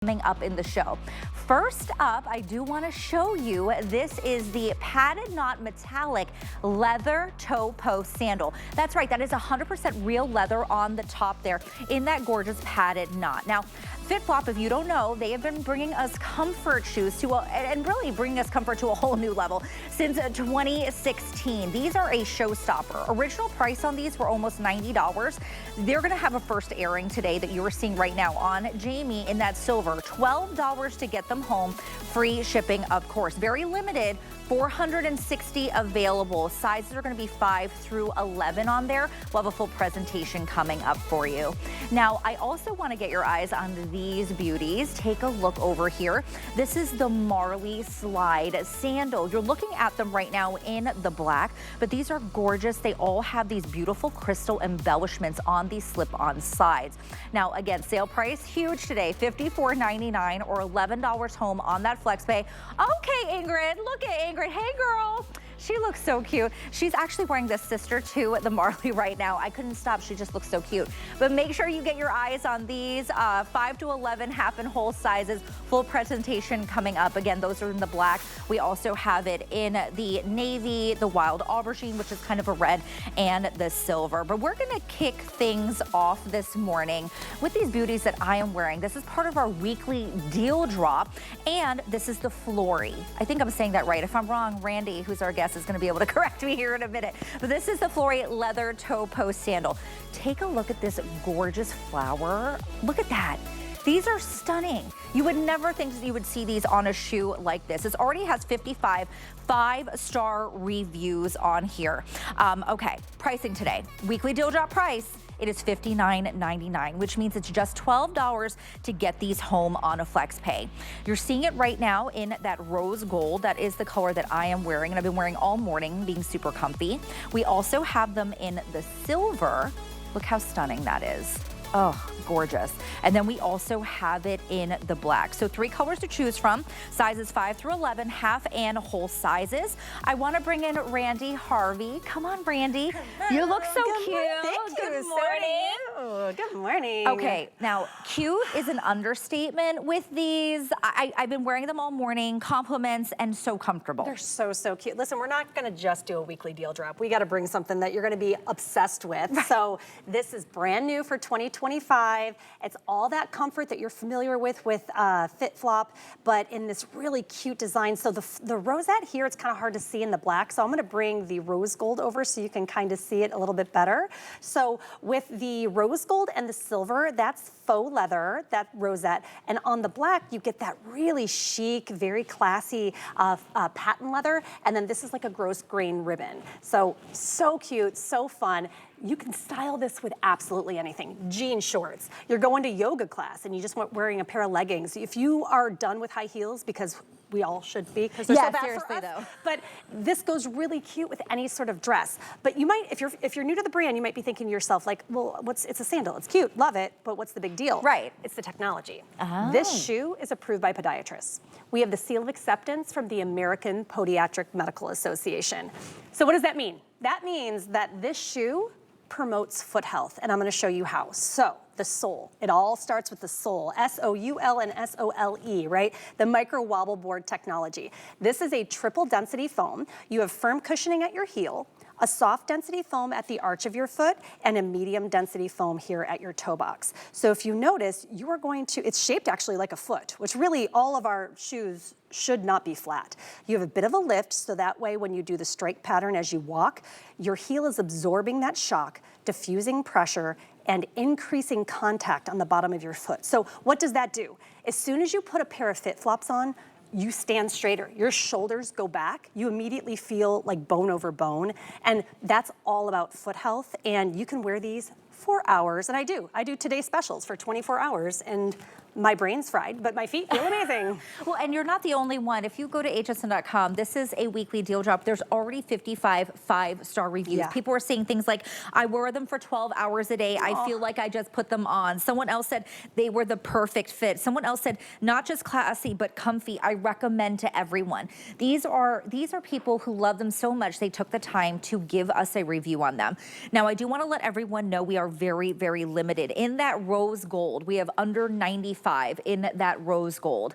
Coming up in the show. First up, I do want to show you, this is the padded knot metallic leather toe post sandal. That's right, that is 100% real leather on the top there in that gorgeous padded knot. Now, FitFlop, if you don't know, they have been bringing us comfort shoes to and really bringing us comfort to a whole new level since 2016. These are a showstopper. Original price on these were almost $90. They're going to have a first airing today that you are seeing right now on Jamie in that silver. $12 to get them home. Free shipping, of course. Very limited. 460 available. Sizes are going to be 5 through 11 on there. We'll have a full presentation coming up for you. Now, I also want to get your eyes on these beauties. Take a look over here. This is the Marley Slide Sandal. You're looking at them right now in the black, but these are gorgeous. They all have these beautiful crystal embellishments on these slip-on sides. Now, again, sale price huge today, $54.99 or $11 home on that FlexPay. Okay, Ingrid, look at Ingrid. Hey, girl. She looks so cute. She's actually wearing this sister to the Marley right now. I couldn't stop. She just looks so cute. But make sure you get your eyes on these 5 to 11 half and whole sizes. Full presentation coming up. Again, those are in the black. We also have it in the navy, the wild aubergine, which is kind of a red, and the silver. But we're going to kick things off this morning with these beauties that I am wearing. This is part of our weekly deal drop, and this is the Florrie. I think I'm saying that right. If I'm wrong, Randy, who's our guest, is going to be able to correct me here in a minute. But this is the Florrie leather toe post sandal. Take a look at this gorgeous flower. Look at that. These are stunning. You would never think that you would see these on a shoe like this. It already has 55 5-star reviews on here. Okay, pricing today. Weekly deal drop price. It is $59.99, which means it's just $12 to get these home on a FlexPay. You're seeing it right now in that rose gold. That is the color that I am wearing, and I've been wearing all morning, being super comfy. We also have them in the silver. Look how stunning that is. Oh, gorgeous. And then we also have it in the black. So 3 colors to choose from, sizes 5 through 11, half and whole sizes. I want to bring in Randy Harvey. Come on, Randy. You look so cute. Thank you. Good morning. So good morning. Okay, now cute is an understatement with these. I've been wearing them all morning, compliments, and so comfortable. They're so cute. Listen, we're not going to just do a weekly deal drop. We got to bring something that you're going to be obsessed with. Right. So this is brand new for 2025. It's all that comfort that you're familiar with FitFlop, but in this really cute design. So the rosette here, it's kind of hard to see in the black. So I'm going to bring the rose gold over so you can kind of see it a little bit better. So with the rose gold and the silver, that's faux leather, that rosette. And on the black, you get that really chic, very classy patent leather. And then this is like a gross grain ribbon. So cute, so fun. You can style this with absolutely anything. Jean shorts. You're going to yoga class and you just want wearing a pair of leggings. If you are done with high heels, because we all should be, because they're so bad seriously for us, though. but this goes really cute with any sort of dress. But you might, if you're new to the brand, you might be thinking to yourself like, well, it's a sandal. It's cute, love it, but what's the big deal? Right. It's the technology. Oh. This shoe is approved by podiatrists. We have the seal of acceptance from the American Podiatric Medical Association. So what does that mean? That means that this shoe promotes foot health, and I'm going to show you how. So the sole, it all starts with the sole, S-O-U-L and S-O-L-E, right? The micro wobble board technology. This is a triple density foam. You have firm cushioning at your heel, a soft density foam at the arch of your foot, and a medium density foam here at your toe box. So if you notice, you are going to, it's shaped actually like a foot, which really all of our shoes should not be flat. You have a bit of a lift, so that way when you do the strike pattern as you walk, your heel is absorbing that shock, diffusing pressure, and increasing contact on the bottom of your foot. So what does that do? As soon as you put a pair of FitFlops on, you stand straighter, your shoulders go back, you immediately feel like bone over bone, and that's all about foot health, and you can wear these for hours, and I do today's specials for 24 hours, and my brain's fried, but my feet feel amazing. Well, and you're not the only one. If you go to hsn.com, this is a weekly deal drop. There's already 55 5-star reviews. Yeah. People are saying things like, I wore them for 12 hours a day. I feel like I just put them on. Someone else said they were the perfect fit. Someone else said, not just classy, but comfy. I recommend to everyone. These are people who love them so much, they took the time to give us a review on them. Now, I do want to let everyone know we are very, very limited. In that rose gold, we have under 95 $145 in that rose gold.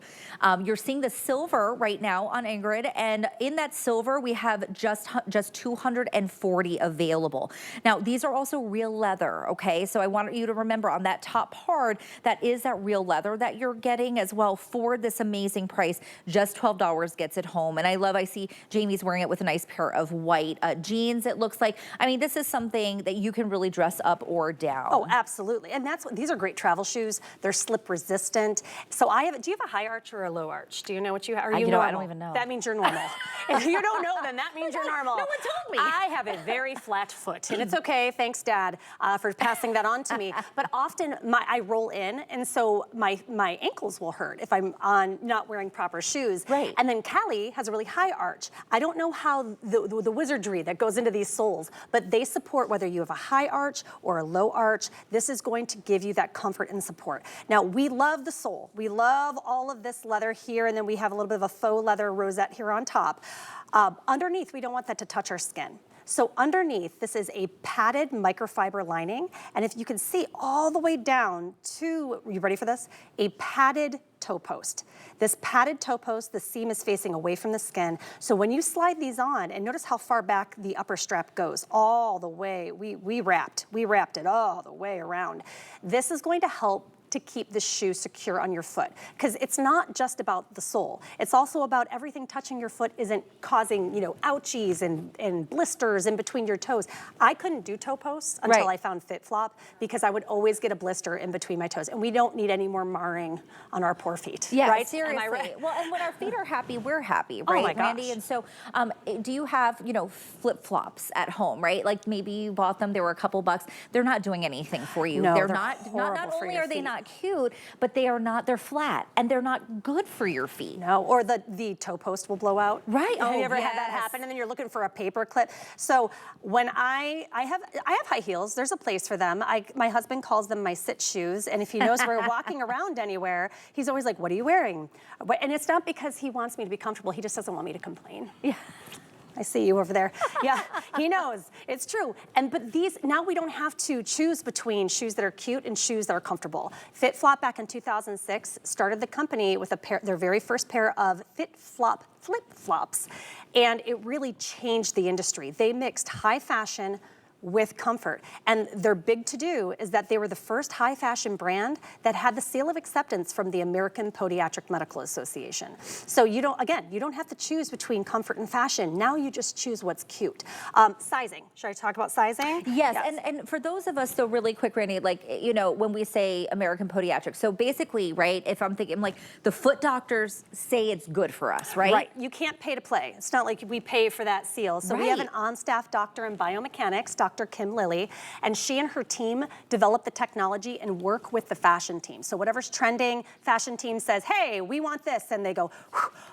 You're seeing the silver right now on Ingrid, and in that silver we have just 240 available. Now these are also real leather, okay? So I want you to remember on that top part, that is that real leather that you're getting as well for this amazing price. Just $12 gets it home. And I see Jamie's wearing it with a nice pair of white jeans, it looks like. I mean, this is something that you can really dress up or down. Oh, absolutely. And that's what, these are great travel shoes. They're slip resistant. So do you have a high arch or a low arch? Do you know what you have? You know, I don't even know. That means you're normal. If you don't know, then that means you're normal. No one told me. I have a very flat foot, and it's okay. Thanks, Dad, for passing that on to me. But often I roll in, and so my ankles will hurt if I'm not wearing proper shoes. Right. And then Callie has a really high arch. I don't know how the wizardry that goes into these soles, but they support whether you have a high arch or a low arch. This is going to give you that comfort and support. Now, we love the sole. We love all of this leather here, and then we have a little bit of a faux leather rosette here on top. Underneath, we don't want that to touch our skin. So underneath, this is a padded microfiber lining, and if you can see all the way down to, you ready for this? A padded toe post. This padded toe post, the seam is facing away from the skin. So when you slide these on, and notice how far back the upper strap goes, all the way, we wrapped it all the way around. This is going to help to keep the shoe secure on your foot, because it's not just about the sole. It's also about everything touching your foot isn't causing, ouchies and blisters in between your toes. I couldn't do toe posts until I found FitFlop, because I would always get a blister in between my toes, and we don't need any more marring on our poor feet. Yeah, right? seriously. Am I right? Well, and when our feet are happy, we're happy, right, oh my gosh. Randy? And so, do you have, flip-flops at home, right? Like maybe you bought them, they were a couple bucks. They're not doing anything for you. No, they're not only are they not cute, but they're flat, and they're not good for your feet. No, or the toe post will blow out. Right. Have you ever had that happen, and then you're looking for a paper clip? So when I have high heels, there's a place for them. My husband calls them my sit shoes, and if he knows we're walking around anywhere, he's always like, "What are you wearing?" And it's not because he wants me to be comfortable. He just doesn't want me to complain. Yeah. I see you over there. Yeah, he knows. It's true. But now we don't have to choose between shoes that are cute and shoes that are comfortable. FitFlop back in 2006 started the company with their very first pair of FitFlop flip-flops, and it really changed the industry. They mixed high fashion with comfort. And their big to-do is that they were the first high fashion brand that had the seal of acceptance from the American Podiatric Medical Association. So you don't have to choose between comfort and fashion. Now you just choose what's cute. Sizing, should I talk about sizing? Yes. And for those of us, so really quick, Randy, when we say American Podiatric, so basically, right, if I'm thinking like the foot doctors say it's good for us, right? Right, you can't pay to play. It's not like we pay for that seal. So we have an on-staff doctor in biomechanics, Dr. Kim Lilly, and she and her team develop the technology and work with the fashion team. So whatever's trending, fashion team says, hey, we want this, and they go,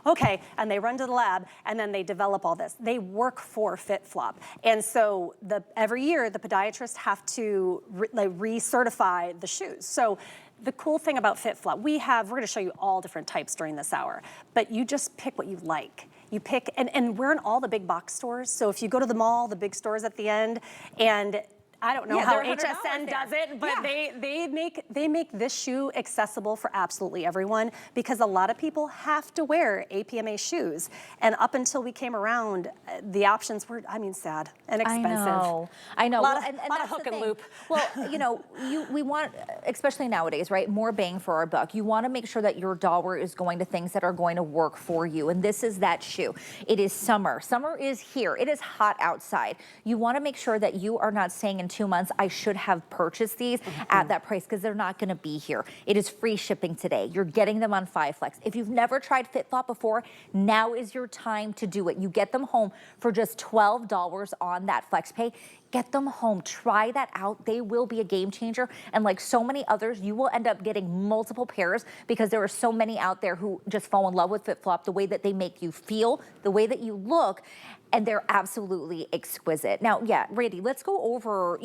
okay, and they run to the lab, and then they develop all this. They work for FitFlop. And so every year, the podiatrists have to recertify the shoes. So the cool thing about FitFlop, we're gonna show you all different types during this hour, but you just pick what you like. You pick, and we're in all the big box stores. So if you go to the mall, the big stores at the end, and I don't know how HSN does it, but they make this shoe accessible for absolutely everyone, because a lot of people have to wear APMA shoes. And up until we came around, the options were, sad and expensive. I know. A lot of hook and loop. Well, we want, especially nowadays, right, more bang for our buck. You want to make sure that your dollar is going to things that are going to work for you. And this is that shoe. It is summer. Summer is here. It is hot outside. You want to make sure that you are not saying in 2 months, I should have purchased these at that price, because they're not going to be here. It is free shipping today. You're getting them on 5 Flex. If you've never tried FitFlop before, now is your time to do it. You get them home for just $12 on that FlexPay. Get them home, try that out. They will be a game changer. And like so many others, you will end up getting multiple pairs, because there are so many out there who just fall in love with FitFlop, the way that they make you feel, the way that you look, and they're absolutely exquisite. Now, yeah, Randy, let's go over,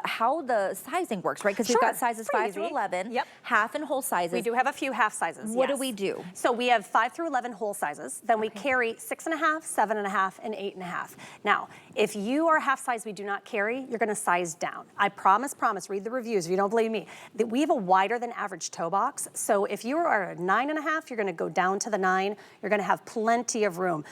how the sizing works, right? Because we've got sizes 5 through 11, half and whole sizes. We do have a few half sizes. What do we do? So we have 5 through 11 whole sizes. Then we carry 6.5, 7.5, and 8.5. Now, if you are half size, we do not not carry, you're gonna size down. I promise, read the reviews if you don't believe me. That we have a wider than average toe box. So if you are a 9.5, you're gonna go down to the 9. You're gonna have plenty of room.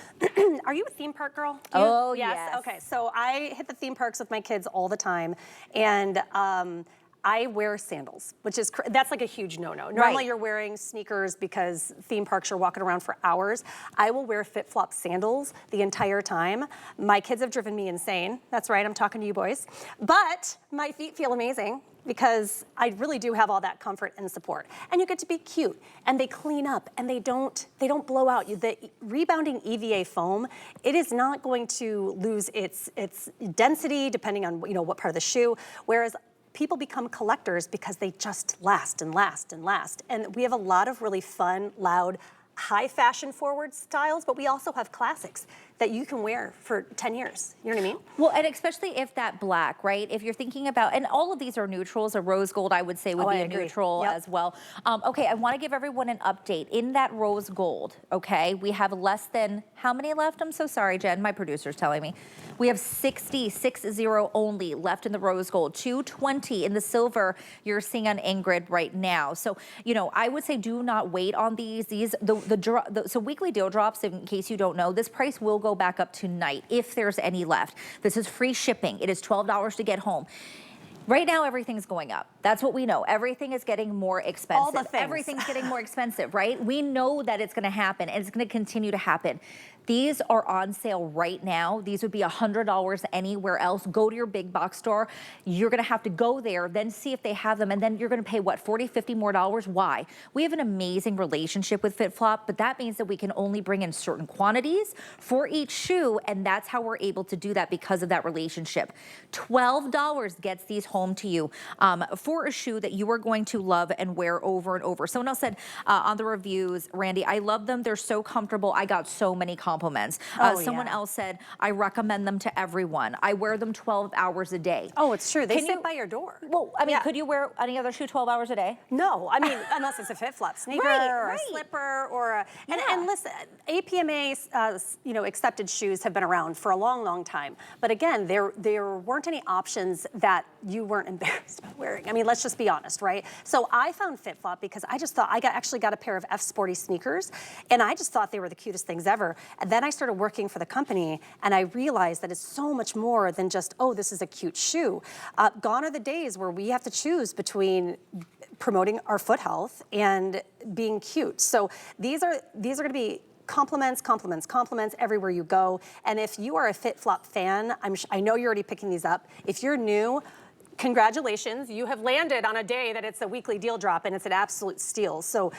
Are you a theme park girl? Oh, yes. Okay, so I hit the theme parks with my kids all the time. And I wear sandals, which is, that's like a huge no-no. Normally you're wearing sneakers because theme parks you're walking around for hours. I will wear FitFlop sandals the entire time. My kids have driven me insane. That's right, I'm talking to you boys. But my feet feel amazing because I really do have all that comfort and support. And you get to be cute, and they clean up, and they don't blow out. The rebounding EVA foam, it is not going to lose its density depending on what part of the shoe, whereas people become collectors because they just last and last and last. And we have a lot of really fun, loud, high fashion forward styles, but we also have classics that you can wear for 10 years. You know what I mean? Well, and especially if that black, right? If you're thinking about, and all of these are neutrals, a rose gold I would say would be a neutral as well. Okay, I wanna give everyone an update. In that rose gold, okay, we have less than, how many left? I'm so sorry, Jen, my producer's telling me. We have 60 only left in the rose gold, 220 in the silver you're seeing on Ingrid right now. So, I would say do not wait on these. So weekly deal drops, in case you don't know, this price will go back up tonight if there's any left. This is free shipping. It is $12 to get home. Right now, everything's going up. That's what we know. Everything is getting more expensive. All the things. Everything's getting more expensive, right? We know that it's going to happen, and it's going to continue to happen. These are on sale right now. These would be $100 anywhere else. Go to your big box store. You're going to have to go there, then see if they have them, and then you're going to pay, what, 40, 50 more dollars? Why? We have an amazing relationship with FitFlop, but that means that we can only bring in certain quantities for each shoe, and that's how we're able to do that because of that relationship. $12 gets these home to you for a shoe that you are going to love and wear over and over. Someone else said on the reviews, Randy, I love them. They're so comfortable. I got so many compliments. Someone else said, I recommend them to everyone. I wear them 12 hours a day. Oh, it's true. They sit by your door. Well, I mean, could you wear any other shoe 12 hours a day? No, I mean, unless it's a FitFlop sneaker or a slipper or a, and listen, APMA, accepted shoes have been around for a long, long time. But again, there weren't any options that you weren't embarrassed about wearing. I mean, let's just be honest, right? So I found FitFlop because I just thought, actually got a pair of F Sporty sneakers, and I just thought they were the cutest things ever. And then I started working for the company, and I realized that it's so much more than just, oh, this is a cute shoe. Gone are the days where we have to choose between promoting our foot health and being cute. So these are going to be compliments everywhere you go. And if you are a FitFlop fan, I know you're already picking these up. If you're new, congratulations, you have landed on a day that it's a weekly deal drop and it's an absolute steal. So,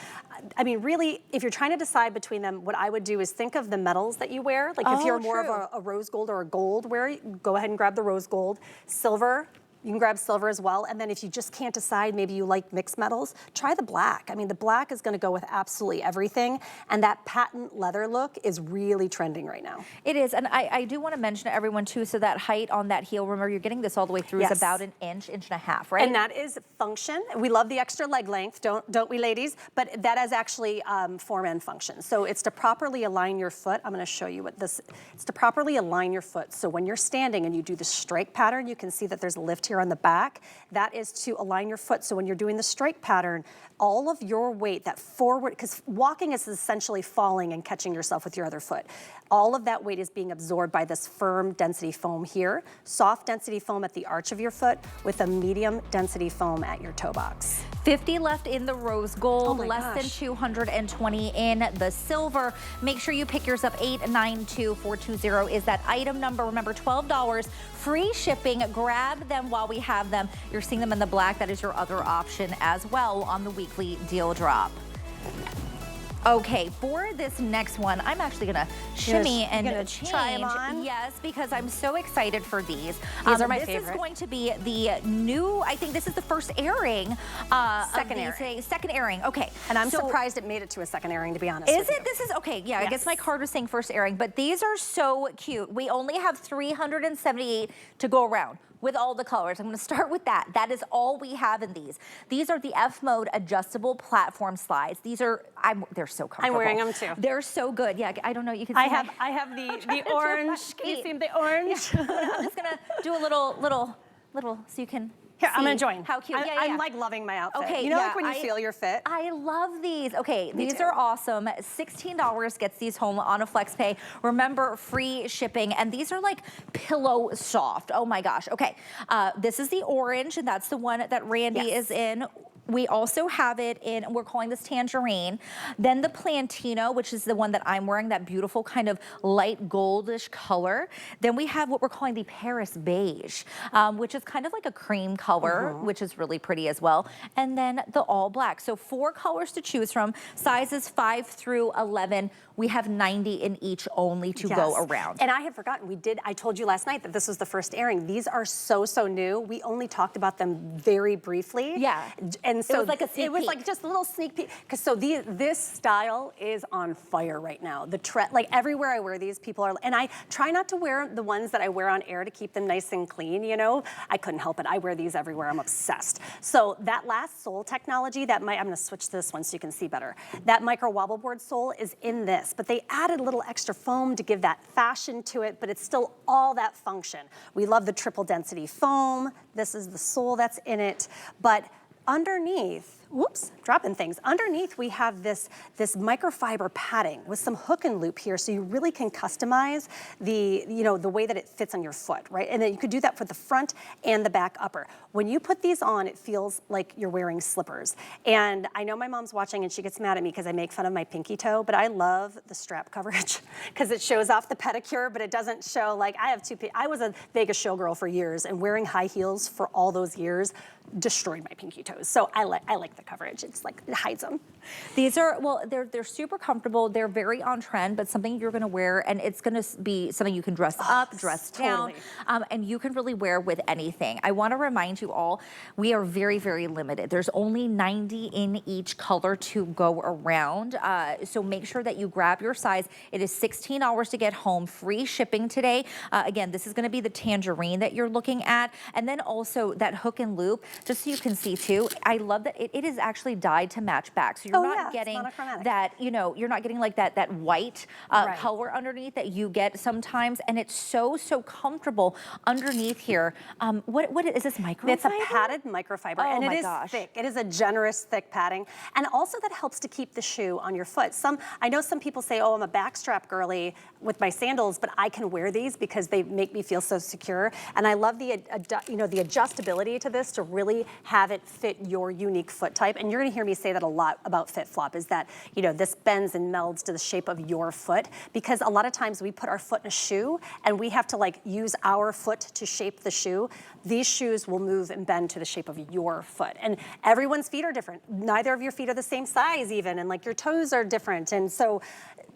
I mean, really, if you're trying to decide between them, what I would do is think of the metals that you wear. Like if you're more of a rose gold or a gold wearer, go ahead and grab the rose gold. Silver, you can grab silver as well. And then if you just can't decide, maybe you like mixed metals, try the black. I mean, the black is gonna go with absolutely everything. And that patent leather look is really trending right now. It is, and I do wanna mention to everyone too, so that height on that heel, remember you're getting this all the way through, is about an inch and a half, right? And that is function. We love the extra leg length, don't we ladies? But that is actually form and function. So it's to properly align your foot. I'm gonna show you what this, it's to properly align your foot. So when you're standing and you do the strike pattern, you can see that there's a lift here on the back. That is to align your foot. So when you're doing the strike pattern, all of your weight, that forward, because walking is essentially falling and catching yourself with your other foot. All of that weight is being absorbed by this firm density foam here, soft density foam at the arch of your foot with a medium density foam at your toe box. 50 left in the rose gold, less than 220 in the silver. Make sure you pick yours up. 892420 is that item number. Remember, $12, free shipping. Grab them while we have them. You're seeing them in the black. That is your other option as well on the weekly deal drop. Okay, for this next one, I'm actually gonna shimmy and change. Try them on? Yes, because I'm so excited for these. These are my favorite. This is going to be the new, I think this is the first airing. Second airing, okay. And I'm surprised it made it to a second airing, to be honest. Is it? This is, okay, yeah, I guess my card was saying first airing, but these are so cute. We only have 378 to go around. with all the colors. I'm gonna start with that. That is all we have in these. These are the F mode adjustable platform slides. These are, they're so comfortable. I'm wearing them too. They're so good. Yeah, I don't know, you can see I have the orange. Can you see the orange? Yeah. I'm just gonna do a little, so you can Here, see I'm gonna join. how cute. I'm like loving my outfit. Okay, you know, like when you feel your fit? I love these. Okay, these too. are awesome. $16 gets these home on a flex pay. Remember, free shipping, and these are like pillow soft. Oh my gosh. Okay, this is the orange, and that's the one that Randy is in. We also have it in, we're calling this tangerine. Then the Plantino, which is the one that I'm wearing, that beautiful kind of light goldish color. Then we have what we're calling the Paris beige, which is kind of like a cream color, which is really pretty as well. And then the all black. So 4 colors to choose from, sizes 5 through 11. We have 90 in each only to go around. And I had forgotten, I told you last night that this was the first airing. These are so new. We only talked about them very briefly. Yeah. And so it was like a sneak peek. It was like just a little sneak peek. Because so this style is on fire right now. The trend, like everywhere I wear these, people are, and I try not to wear the ones that I wear on air to keep them nice and clean, you know? I couldn't help it. I wear these everywhere. I'm obsessed. So that last sole technology, I'm gonna switch this one so you can see better. That micro wobble board sole is in this, but they added a little extra foam to give that fashion to it, but it's still all that function. We love the triple density foam. This is the sole that's in it, but underneath, whoops, dropping things. Underneath, we have this microfiber padding with some hook and loop here, so you really can customize the way that it fits on your foot, right? And then you could do that for the front and the back upper. When you put these on, it feels like you're wearing slippers. And I know my mom's watching and she gets mad at me because I make fun of my pinky toe, but I love the strap coverage because it shows off the pedicure, but it doesn't show, like, I was a Vegas showgirl for years, and wearing high heels for all those years destroyed my pinky toes. So I like the coverage. It's like, it hides them. These are, well, they're super comfortable. They're very on trend, but something you're gonna wear, and it's gonna be something you can dress up, dress down, and you can really wear with anything. I wanna remind you all, we are very, very limited. There's only 90 in each color to go around. So make sure that you grab your size. It is $16 to get home, free shipping today. Again, this is gonna be the tangerine that you're looking at, and then also that hook and loop, just so you can see too. I love that it is actually dyed to match back. So you're not getting that, you're not getting like that white color underneath that you get sometimes, and it's so comfortable underneath here. What is this, microfiber? It's a padded microfiber, and it is thick. It is a generous, thick padding, and also that helps to keep the shoe on your foot. I know some people say, oh, I'm a backstrap girly with my sandals, but I can wear these because they make me feel so secure. And I love the adjustability to this to really have it fit your unique foot type. And you're gonna hear me say that a lot about FitFlop, is that, this bends and melds to the shape of your foot, because a lot of times we put our foot in a shoe and we have to like use our foot to shape the shoe. These shoes will move and bend to the shape of your foot. And everyone's feet are different. Neither of your feet are the same size even, and like your toes are different. And so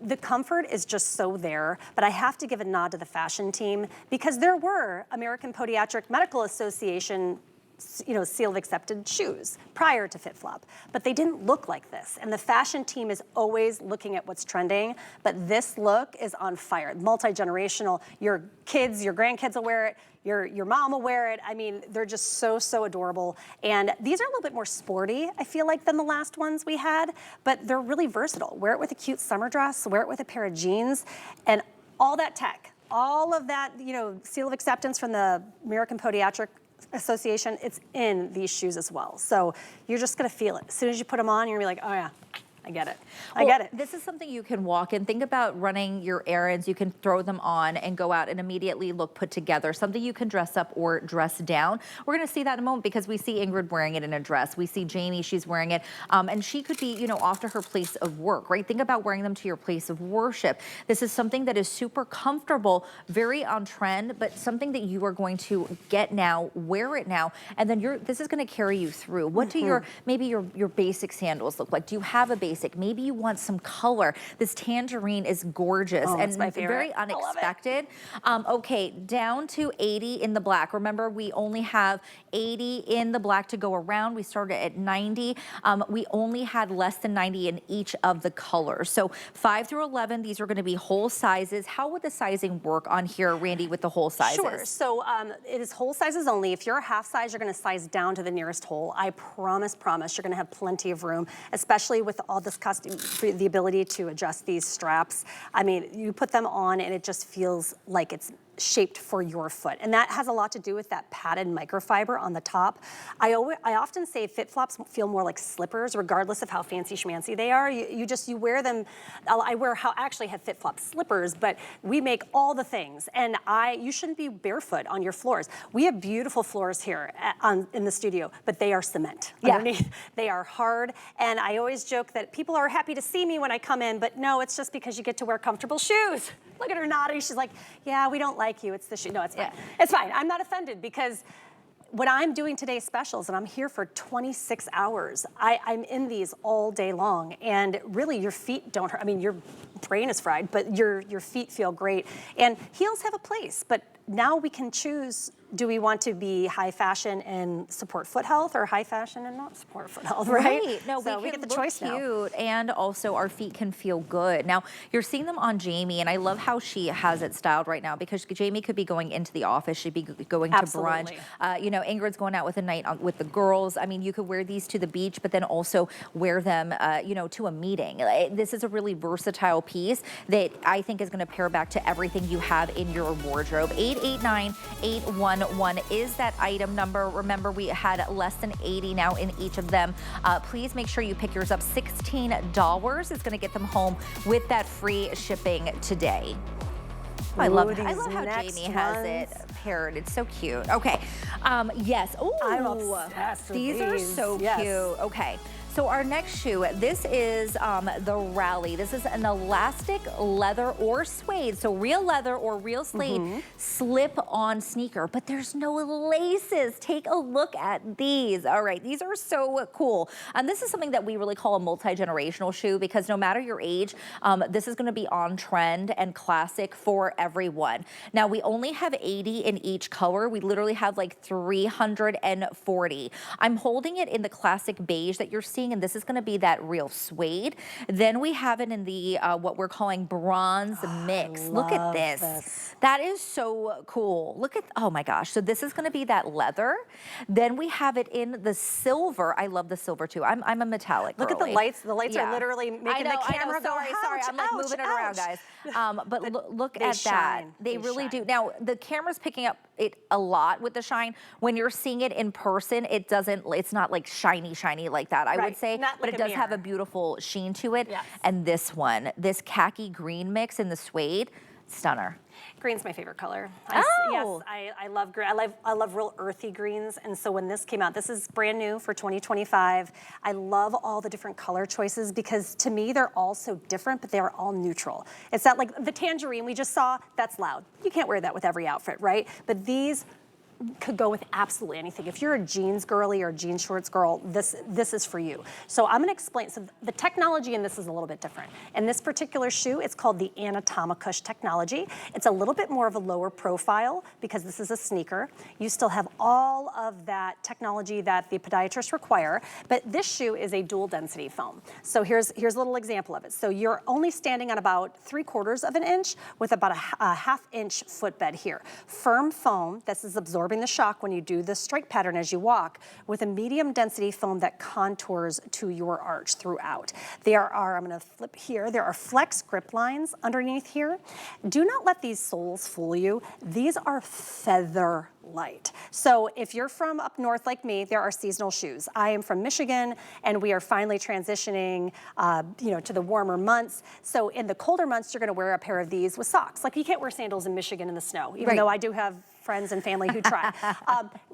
the comfort is just so there, but I have to give a nod to the fashion team, because there were American Podiatric Medical Association seal of accepted shoes prior to FitFlop, but they didn't look like this. And the fashion team is always looking at what's trending, but this look is on fire. Multi-generational, your kids, your grandkids will wear it, your mom will wear it. I mean, they're just so adorable. And these are a little bit more sporty, I feel like, than the last ones we had, but they're really versatile. Wear it with a cute summer dress, wear it with a pair of jeans, and all that tech, all of that, seal of acceptance from the American Podiatric Association, it's in these shoes as well. So you're just gonna feel it. As soon as you put them on, you're gonna be like, oh yeah, I get it. I get it. This is something you can walk in. Think about running your errands. You can throw them on and go out and immediately look put together. Something you can dress up or dress down. We're going to see that in a moment, because we see Ingrid wearing it in a dress. We see Jamie, she's wearing it. And she could be, off to her place of work, right? Think about wearing them to your place of worship. This is something that is super comfortable, very on trend, but something that you are going to get now, wear it now, and then this is going to carry you through. What do maybe your basic sandals look like? Do you have a basic basic. Maybe you want some color. This tangerine is gorgeous and my favorite. very unexpected. Okay, down to 80 in the black. Remember, we only have 80 in the black to go around. We started at 90. We only had less than 90 in each of the colors. So 5 through 11, these are going to be whole sizes. How would the sizing work on here, Randy, with the whole sizes? Sure. So it is whole sizes only. If you're a half size, you're going to size down to the nearest whole. I promise, you're going to have plenty of room, especially with all this custom, the ability to adjust these straps. I mean, you put them on and it just feels like it's shaped for your foot. And that has a lot to do with that padded microfiber on the top. I often say FitFlops feel more like slippers, regardless of how fancy schmancy they are. You wear them. I actually have FitFlop slippers, but we make all the things. And you shouldn't be barefoot on your floors. We have beautiful floors here in the studio, but they are cement underneath. They are hard. And I always joke that people are happy to see me when I come in, but no, it's just because you get to wear comfortable shoes. Look at her nodding. She's like, yeah, we don't like you. It's the shoe. No, it's fine. It's fine. I'm not offended because when I'm doing today's specials and I'm here for 26 hours, I'm in these all day long, and really your feet don't hurt. I mean, your brain is fried, but your feet feel great. And heels have a place, but now we can choose, do we want to be high fashion and support foot health, or high fashion and not support foot health, right? No, so we get the look choice cute now. And also our feet can feel good. Now, you're seeing them on Jamie, and I love how she has it styled right now, because Jamie could be going into the office, she'd be going to brunch. You know, Ingrid's going out with a night with the girls. I mean, you could wear these to the beach, but then also wear them, you know, to a meeting. This is a really versatile piece that I think is going to pair back to everything you have in your wardrobe. 889-811 is that item number. Remember, we had less than 80 now in each of them. Please make sure you pick yours up. $16 is going to get them home with that free shipping today. I love how Jamie has it paired. It's so cute. Okay. Yes. Ooh, I'm obsessed with these are so cute. Okay. So our next shoe, this is the Rally. This is an elastic leather or suede, so real leather or real suede slip-on sneaker, but there's no laces. Take a look at these. All right, these are so cool. And this is something that we really call a multi-generational shoe, because no matter your age, this is gonna be on trend and classic for everyone. Now, we only have 80 in each color. We literally have like 340. I'm holding it in the classic beige that you're seeing, and this is going to be that real suede. Then we have it in the what we're calling bronze mix. Look at this. That is so cool. Look at, oh my gosh. So this is going to be that leather. Then we have it in the silver. I love the silver too. I'm a metallic girly. Look at the lights. The lights are literally making the camera go, sorry. I'm like moving it around, guys. But look at that. They really do. Now, the camera's picking up it a lot with the shine. When you're seeing it in person, it's not like shiny like that, I would say, but it does have a beautiful sheen to it. Yes. And this one, this khaki green mix in the suede, stunner. Green's my favorite color. Oh. Yes, I love green. I love real earthy greens, and so when this came out, this is brand new for 2025. I love all the different color choices, because to me they're all so different, but they are all neutral. It's not like the tangerine we just saw, that's loud. You can't wear that with every outfit, right? But these could go with absolutely anything. If you're a jeans girly or a jean shorts girl, this is for you. So I'm gonna explain. So the technology in this is a little bit different. In this particular shoe, it's called the Anatomicush technology. It's a little bit more of a lower profile because this is a sneaker. You still have all of that technology that the podiatrists require, but this shoe is a dual density foam. So here's a little example of it. So you're only standing on about 3/4 of an inch with about a half-inch footbed here. Firm foam, this is absorbing the shock when you do the strike pattern as you walk, with a medium density foam that contours to your arch throughout. There are, I'm gonna flip here, there are flex grip lines underneath here. Do not let these soles fool you. These are feather light. So if you're from up north like me, there are seasonal shoes. I am from Michigan, and we are finally transitioning to the warmer months. So in the colder months, you're gonna wear a pair of these with socks. Like, you can't wear sandals in Michigan in the snow, even though I do have friends and family who try.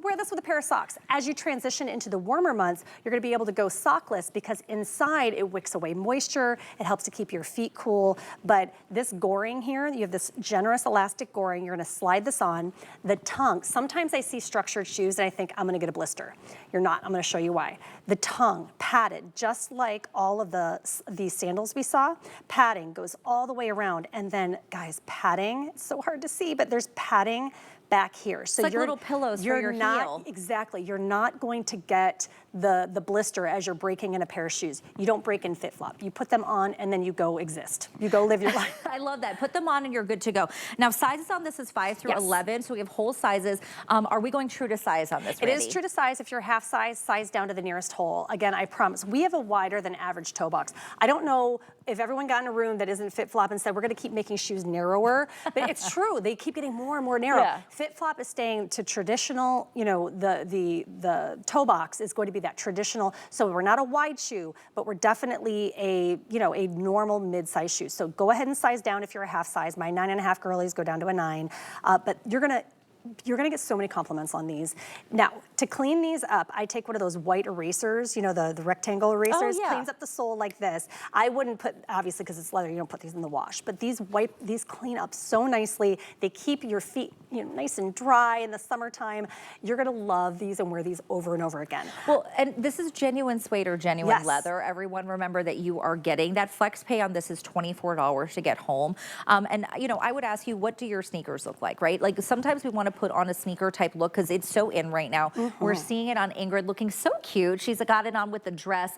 Wear this with a pair of socks. As you transition into the warmer months, you're gonna be able to go sockless, because inside it wicks away moisture, it helps to keep your feet cool. But this goring here, you have this generous elastic goring, you're gonna slide this on. The tongue, some sometimes I see structured shoes and I think I'm gonna get a blister. You're not, I'm gonna show you why. The tongue, padded, just like all of these sandals we saw, padding goes all the way around. And then, guys, padding, it's so hard to see, but there's padding back here. So it's like little pillows for your heel. Exactly, you're not going to get the blister as you're breaking in a pair of shoes. You don't break in FitFlop. You put them on and then you go exist. You go live your life. I love that. Put them on and you're good to go. Now, sizes on this is 5 through 11, so we have whole sizes. Are we going true to size on this, Randy? It is true to size. If you're half size, size down to the nearest hole. Again, I promise, we have a wider than average toe box. I don't know if everyone got in a room that isn't FitFlop and said, we're gonna keep making shoes narrower, but it's true, they keep getting more and more narrow. Yeah. FitFlop is staying to traditional, you know, the toe box is going to be that traditional, so we're not a wide shoe, but we're definitely a, you know, a normal mid-size shoe. So go ahead and size down if you're a half size. My 9.5 girlies go down to a 9, but you're gonna get so many compliments on these. Now, to clean these up, I take one of those white erasers, you know, the rectangle erasers, cleans up the sole like this. I wouldn't put, obviously because it's leather, you don't put these in the wash, but these clean up so nicely. They keep your feet, you know, nice and dry in the summertime. You're gonna love these and wear these over and over again. Well, and this is genuine suede or genuine leather. Everyone remember that you are getting that flex pay on this is $24 to get home. And you know, I would ask you, what do your sneakers look like, right? Like sometimes we want to put on a sneaker type look because it's so in right now. We're seeing it on Ingrid looking so cute. She's got it on with the dress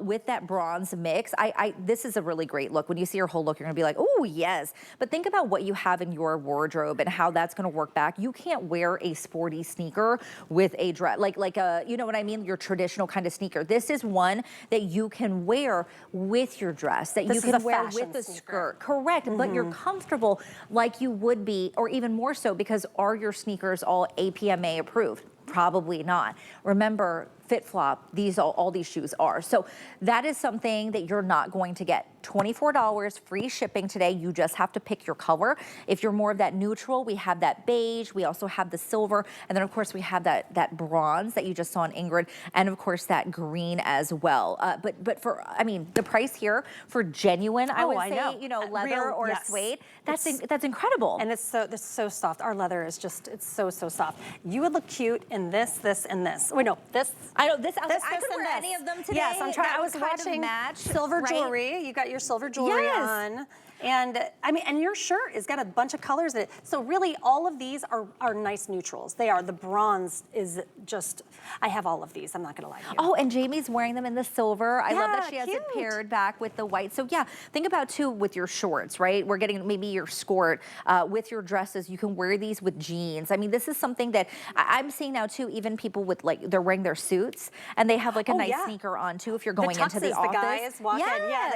with that bronze mix. This is a really great look. When you see her whole look, you're gonna be like, oh yes. But think about what you have in your wardrobe and how that's gonna work back. You can't wear a sporty sneaker with a dress, like a, you know what I mean? Your traditional kind of sneaker. This is one that you can wear with your dress, that you can wear with the skirt. Correct, but you're comfortable like you would be, or even more so, because are your sneakers all APMA approved? Probably not. Remember, FitFlop, all these shoes are. So that is something that you're not going to get. $24, free shipping today. You just have to pick your color. If you're more of that neutral, we have that beige. We also have the silver. And then of course we have that bronze that you just saw in Ingrid. And of course that green as well. But for, I mean, the price here for genuine, I would say, you know, leather or suede, that's incredible. And it's so soft. Our leather is just, it's so soft. You would look cute in this, and this. Wait, no, this. I know this. I could wear any of them today. Yes, I'm trying. I was watching silver jewelry. You got your silver jewelry on. And I mean, and your shirt has got a bunch of colors in it. So really all of these are nice neutrals. They are. The bronze is just, I have all of these, I'm not gonna lie to you. Oh, and Jamie's wearing them in the silver. I love that she has it paired back with the white. So yeah, think about too with your shorts, right? We're getting maybe your skirt with your dresses. You can wear these with jeans. I mean, this is something that I'm seeing now too, even people with like, they're wearing their suits and they have like a nice sneaker on too if you're going into the office. The guys walk in,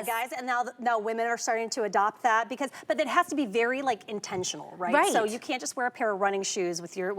the guys, and now women are starting to adopt that because, but it has to be very like intentional, right? So you can't just wear a pair of running shoes with your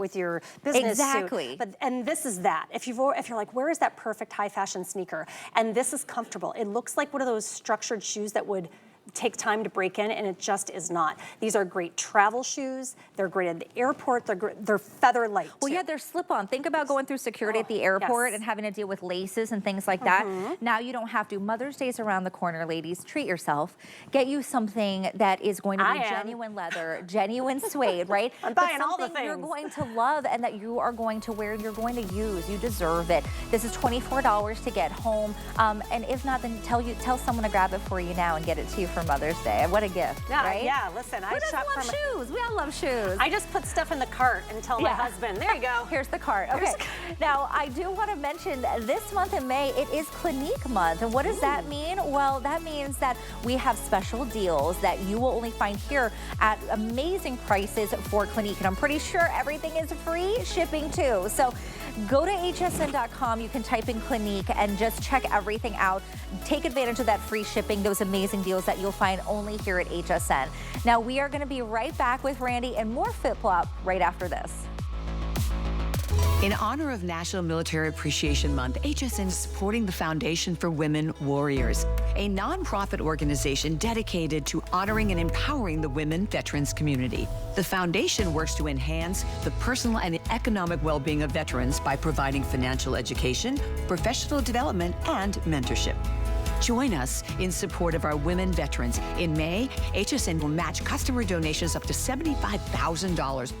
business suit. And this is that. If you're like, where is that perfect high fashion sneaker? And this is comfortable. It looks like one of those structured shoes that would take time to break in, and it just is not. These are great travel shoes. They're great at the airport. They're feather light. Well, yeah, they're slip-on. Think about going through security at the airport and having to deal with laces and things like that. Now you don't have to. Mother's Day is around the corner, ladies. Treat yourself. Get you something that is going to be genuine leather, genuine suede, right? I'm buying all the things you're going to love and that you are going to wear, you're going to use. You deserve it. This is $24 to get home. And if not, then tell someone to grab it for you now and get it to you for Mother's Day. What a gift, right? Yeah, listen, I shop for shoes. We all love shoes. I just put stuff in the cart and tell my husband, there you go. Here's the cart. Okay. Now, I do want to mention this month in May, it is Clinique month. And what does that mean? Well, that means that we have special deals that you will only find here at amazing prices for Clinique. And I'm pretty sure everything is free shipping too. So go to hsn.com. You can type in Clinique and just check everything out. Take advantage of that free shipping, those amazing deals that you'll find only here at HSN. Now, we are going to be right back with Randy and more FitFlop right after this. In honor of National Military Appreciation Month, HSN is supporting the Foundation for Women Warriors, a nonprofit organization dedicated to honoring and empowering the women veterans community. The foundation works to enhance the personal and economic well-being of veterans by providing financial education, professional development, and mentorship. Join us in support of our women veterans. In May, HSN will match customer donations up to $75,000.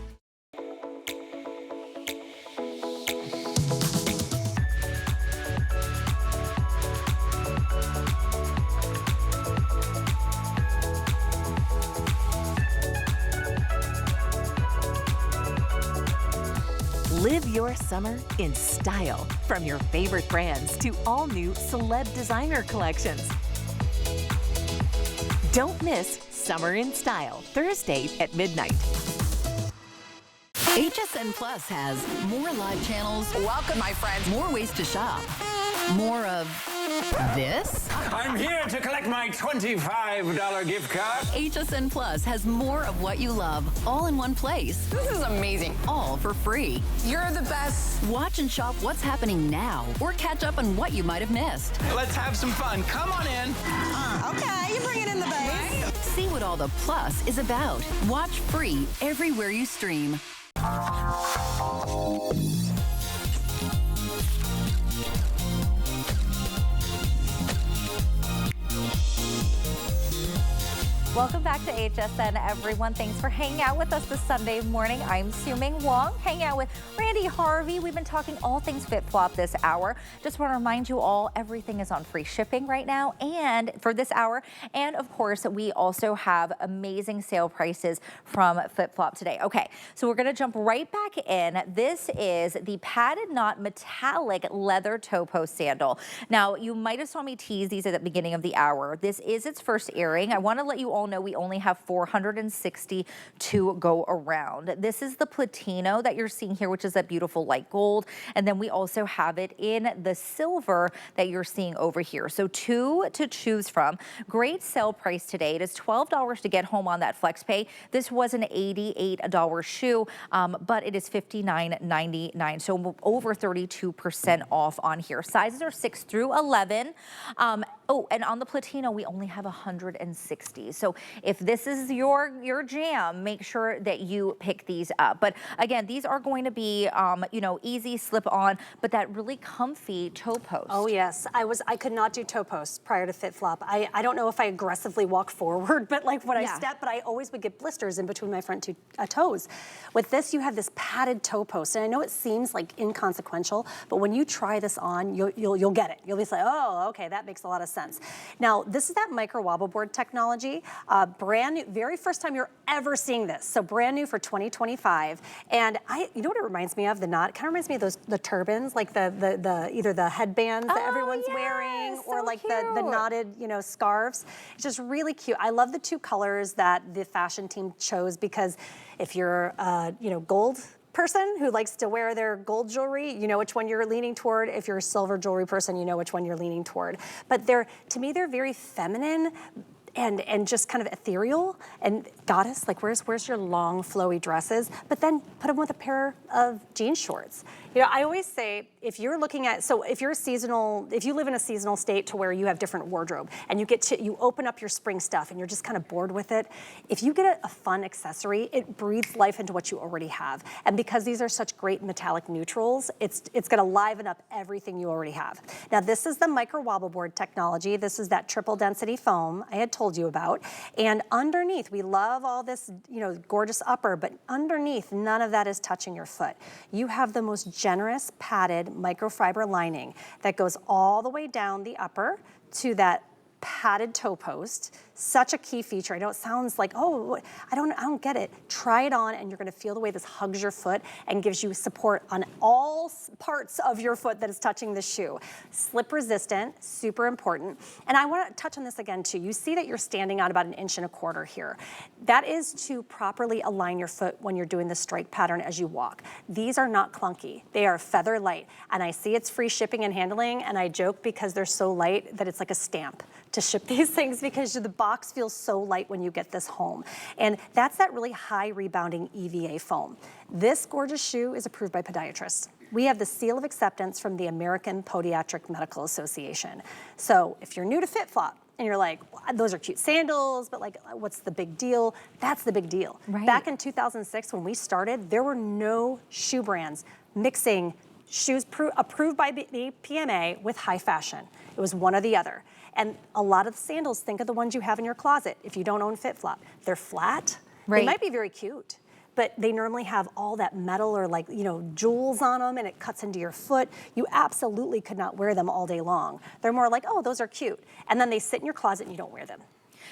Live your summer in style. From your favorite brands to all new celeb designer collections. Don't miss Summer in Style, Thursday at midnight. HSN Plus has more live channels. Welcome, my friends. More ways to shop. More of this. I'm here to collect my $25 gift card. HSN Plus has more of what you love, all in one place. This is amazing. All for free. You're the best. Watch and shop what's happening now, or catch up on what you might have missed. Let's have some fun. Come on in. Okay, you're bringing in the base. Right? See what all the plus is about. Watch free everywhere you stream. Welcome back to HSN, everyone. Thanks for hanging out with us this Sunday morning. I'm Su-Ming Wong, hanging out with Randy Harvey. We've been talking all things FitFlop this hour. Just want to remind you all, everything is on free shipping right now and for this hour. And of course, we also have amazing sale prices from FitFlop today. Okay, so we're going to jump right back in. This is the padded knot metallic leather toe post sandal. Now, you might have saw me tease these at the beginning of the hour. This is its first airing. I want to let you all know we only have 460 to go around. This is the Platino that you're seeing here, which is that beautiful light gold. And then we also have it in the silver that you're seeing over here. So two to choose from. Great sale price today. It is $12 to get home on that flex pay. This was an $88 shoe, but it is $59.99. So over 32% off on here. Sizes are 6 through 11. Oh, and on the Platino, we only have 160. So if this is your jam, make sure that you pick these up. But again, these are going to be, you know, easy slip on, but that really comfy toe post. Oh yes, I could not do toe posts prior to FitFlop. I don't know if I aggressively walk forward, but like when I step, but I always would get blisters in between my front two toes. With this, you have this padded toe post, and I know it seems like inconsequential, but when you try this on, you'll get it. You'll be like, oh, okay, that makes a lot of sense. Now, this is that micro wobble board technology. Brand new, very first time you're ever seeing this. So brand new for 2025. And you know what it reminds me of? The knot. It kind of reminds me of the turbans, like the either the headbands that everyone's wearing, or like the knotted, you know, scarves. It's just really cute. I love the two colors that the fashion team chose, because if you're you know, gold person who likes to wear their gold jewelry, you know which one you're leaning toward. If you're a silver jewelry person, you know which one you're leaning toward. But to me, they're very feminine and just kind of ethereal and goddess, like where's your long flowy dresses, but then put them with a pair of jean shorts. You know, I always say, if you're looking at, so if you're if you live in a seasonal state to where you have different wardrobe and you open up your spring stuff and you're just kind of bored with it, if you get a fun accessory, it breathes life into what you already have. And because these are such great metallic neutrals, it's gonna liven up everything you already have. Now this is the micro wobble board technology. This is that triple density foam I had told you about. And underneath, we love all this, you know, gorgeous upper, but underneath, none of that is touching your foot. You have the most generous padded microfiber lining that goes all the way down the upper to that padded toe post. Such a key feature. I know it sounds like, oh, I don't get it. Try it on and you're gonna feel the way this hugs your foot and gives you support on all parts of your foot that is touching the shoe. Slip resistant, super important. And I wanna touch on this again too. You see that you're standing out about 1.25 inches here. That is to properly align your foot when you're doing the strike pattern as you walk. These are not clunky. They are feather light. And I see it's free shipping and handling, and I joke because they're so light that it's like a stamp to ship these things, because the box feels so light when you get this home. And that's that really high rebounding EVA foam. This gorgeous shoe is approved by podiatrists. We have the seal of acceptance from the American Podiatric Medical Association. So if you're new to FitFlop and you're like, those are cute sandals, but like, what's the big deal? That's the big deal. Right. Back in 2006, when we started, there were no shoe brands mixing shoes approved by the PMA with high fashion. It was one or the other. And a lot of the sandals, think of the ones you have in your closet if you don't own FitFlop. They're flat. Right. They might be very cute, but they normally have all that metal or like, you know, jewels on them, and it cuts into your foot. You absolutely could not wear them all day long. They're more like, oh, those are cute. And then they sit in your closet and you don't wear them.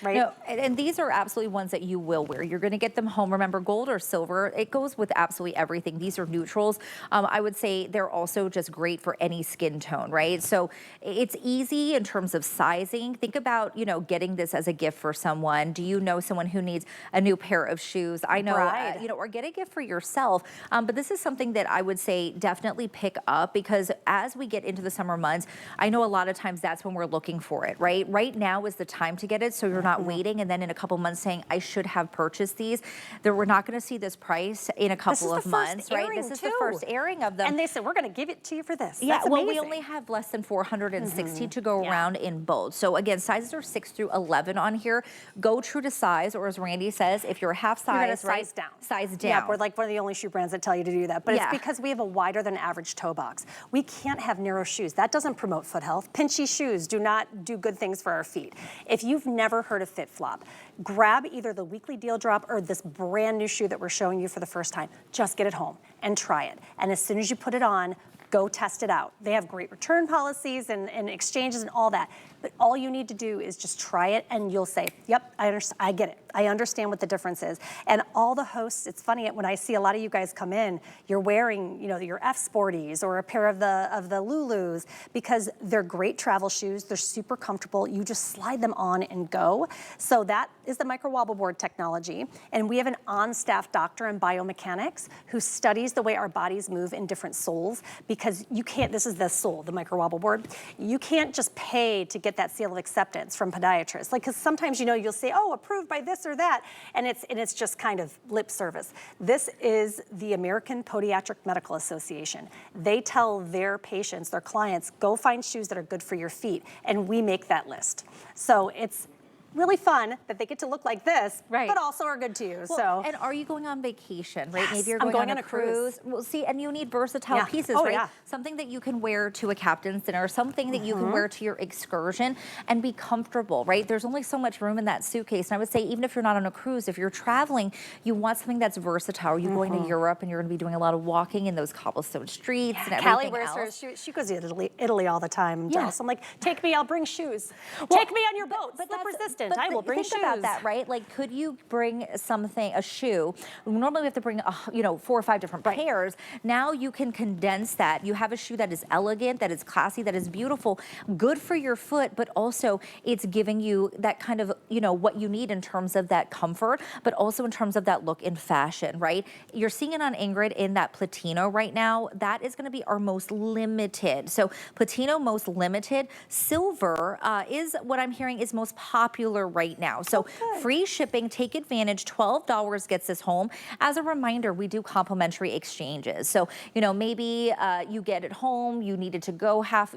right? No, and these are absolutely ones that you will wear. You're gonna get them home. Remember, gold or silver, it goes with absolutely everything. These are neutrals. I would say they're also just great for any skin tone, right? So it's easy in terms of sizing. Think about, you know, getting this as a gift for someone. Do you know someone who needs a new pair of shoes? I know, you know, or get a gift for yourself. But this is something that I would say definitely pick up, because as we get into the summer months, I know a lot of times that's when we're looking for it, right? Right now is the time to get it, so you're not waiting and then in a couple months saying, I should have purchased these. We're not gonna see this price in a couple of months, right? This is the first airing of them. And they said, we're gonna give it to you for this. Yeah, That's well, amazing. we only have less than 460 to go around in both. So again, sizes are 6 through 11 on here. Go true to size, or as Randy says, if you're half size, size down. Size down. Yeah, we're like one of the only shoe brands that tell you to do that. But it's because we have a wider than average toe box. We can't have narrow shoes. That doesn't promote foot health. Pinchy shoes do not do good things for our feet. If you've never heard of FitFlop, grab either the weekly deal drop or this brand new shoe that we're showing you for the first time. Just get it home and try it. And as soon as you put it on, go test it out. They have great return policies and exchanges and all that. But all you need to do is just try it and you'll say, yep, I get it. I understand what the difference is. And all the hosts, it's funny, when I see a lot of you guys come in, you're wearing, you know, your F Sporties or a pair of the Lulus, because they're great travel shoes. They're super comfortable. You just slide them on and go. So that is the micro wobble board technology. And we have an on-staff doctor in biomechanics who studies the way our bodies move in different soles, because you can't, this is the sole, the micro wobble board. You can't just pay to get that seal of acceptance from podiatrists. Like, because sometimes, you know, you'll say, oh, approved by this or that, and it's just kind of lip service. This is the American Podiatric Medical Association. They tell their patients, their clients, go find shoes that are good for your feet, and we make that list. So it's really fun that they get to look like this, but also are good to you. Well, so, and are you going on vacation, right? Yes, Maybe you're I'm going on a cruise. Well, see, and you need versatile pieces, right? Something that you can wear to a captain's dinner, something that you can wear to your excursion and be comfortable, right? There's only so much room in that suitcase. And I would say, even if you're not on a cruise, if you're traveling, you want something that's versatile. You're going to Europe and you're going to be doing a lot of walking in those cobblestone streets and everything Callie wears else. she goes to Italy all the time. I'm like, take me, I'll bring shoes. Take me on your boat, slip resistant. I will bring shoes. Think about that, right? Like, could you bring something, a shoe? Normally we have to bring, 4 or 5 different pairs. Now you can condense that. You have a shoe that is elegant, that is classy, that is beautiful, good for your foot, but also it's giving you that kind of, what you need in terms of that comfort, but also in terms of that look in fashion, right? You're seeing it on Ingrid in that Platino right now. That is going to be our most limited. So Platino most limited. Silver is what I'm hearing is most popular right now. So free shipping, take advantage. $12 gets this home. As a reminder, we do complimentary exchanges. So, maybe you get it home, you needed to go half,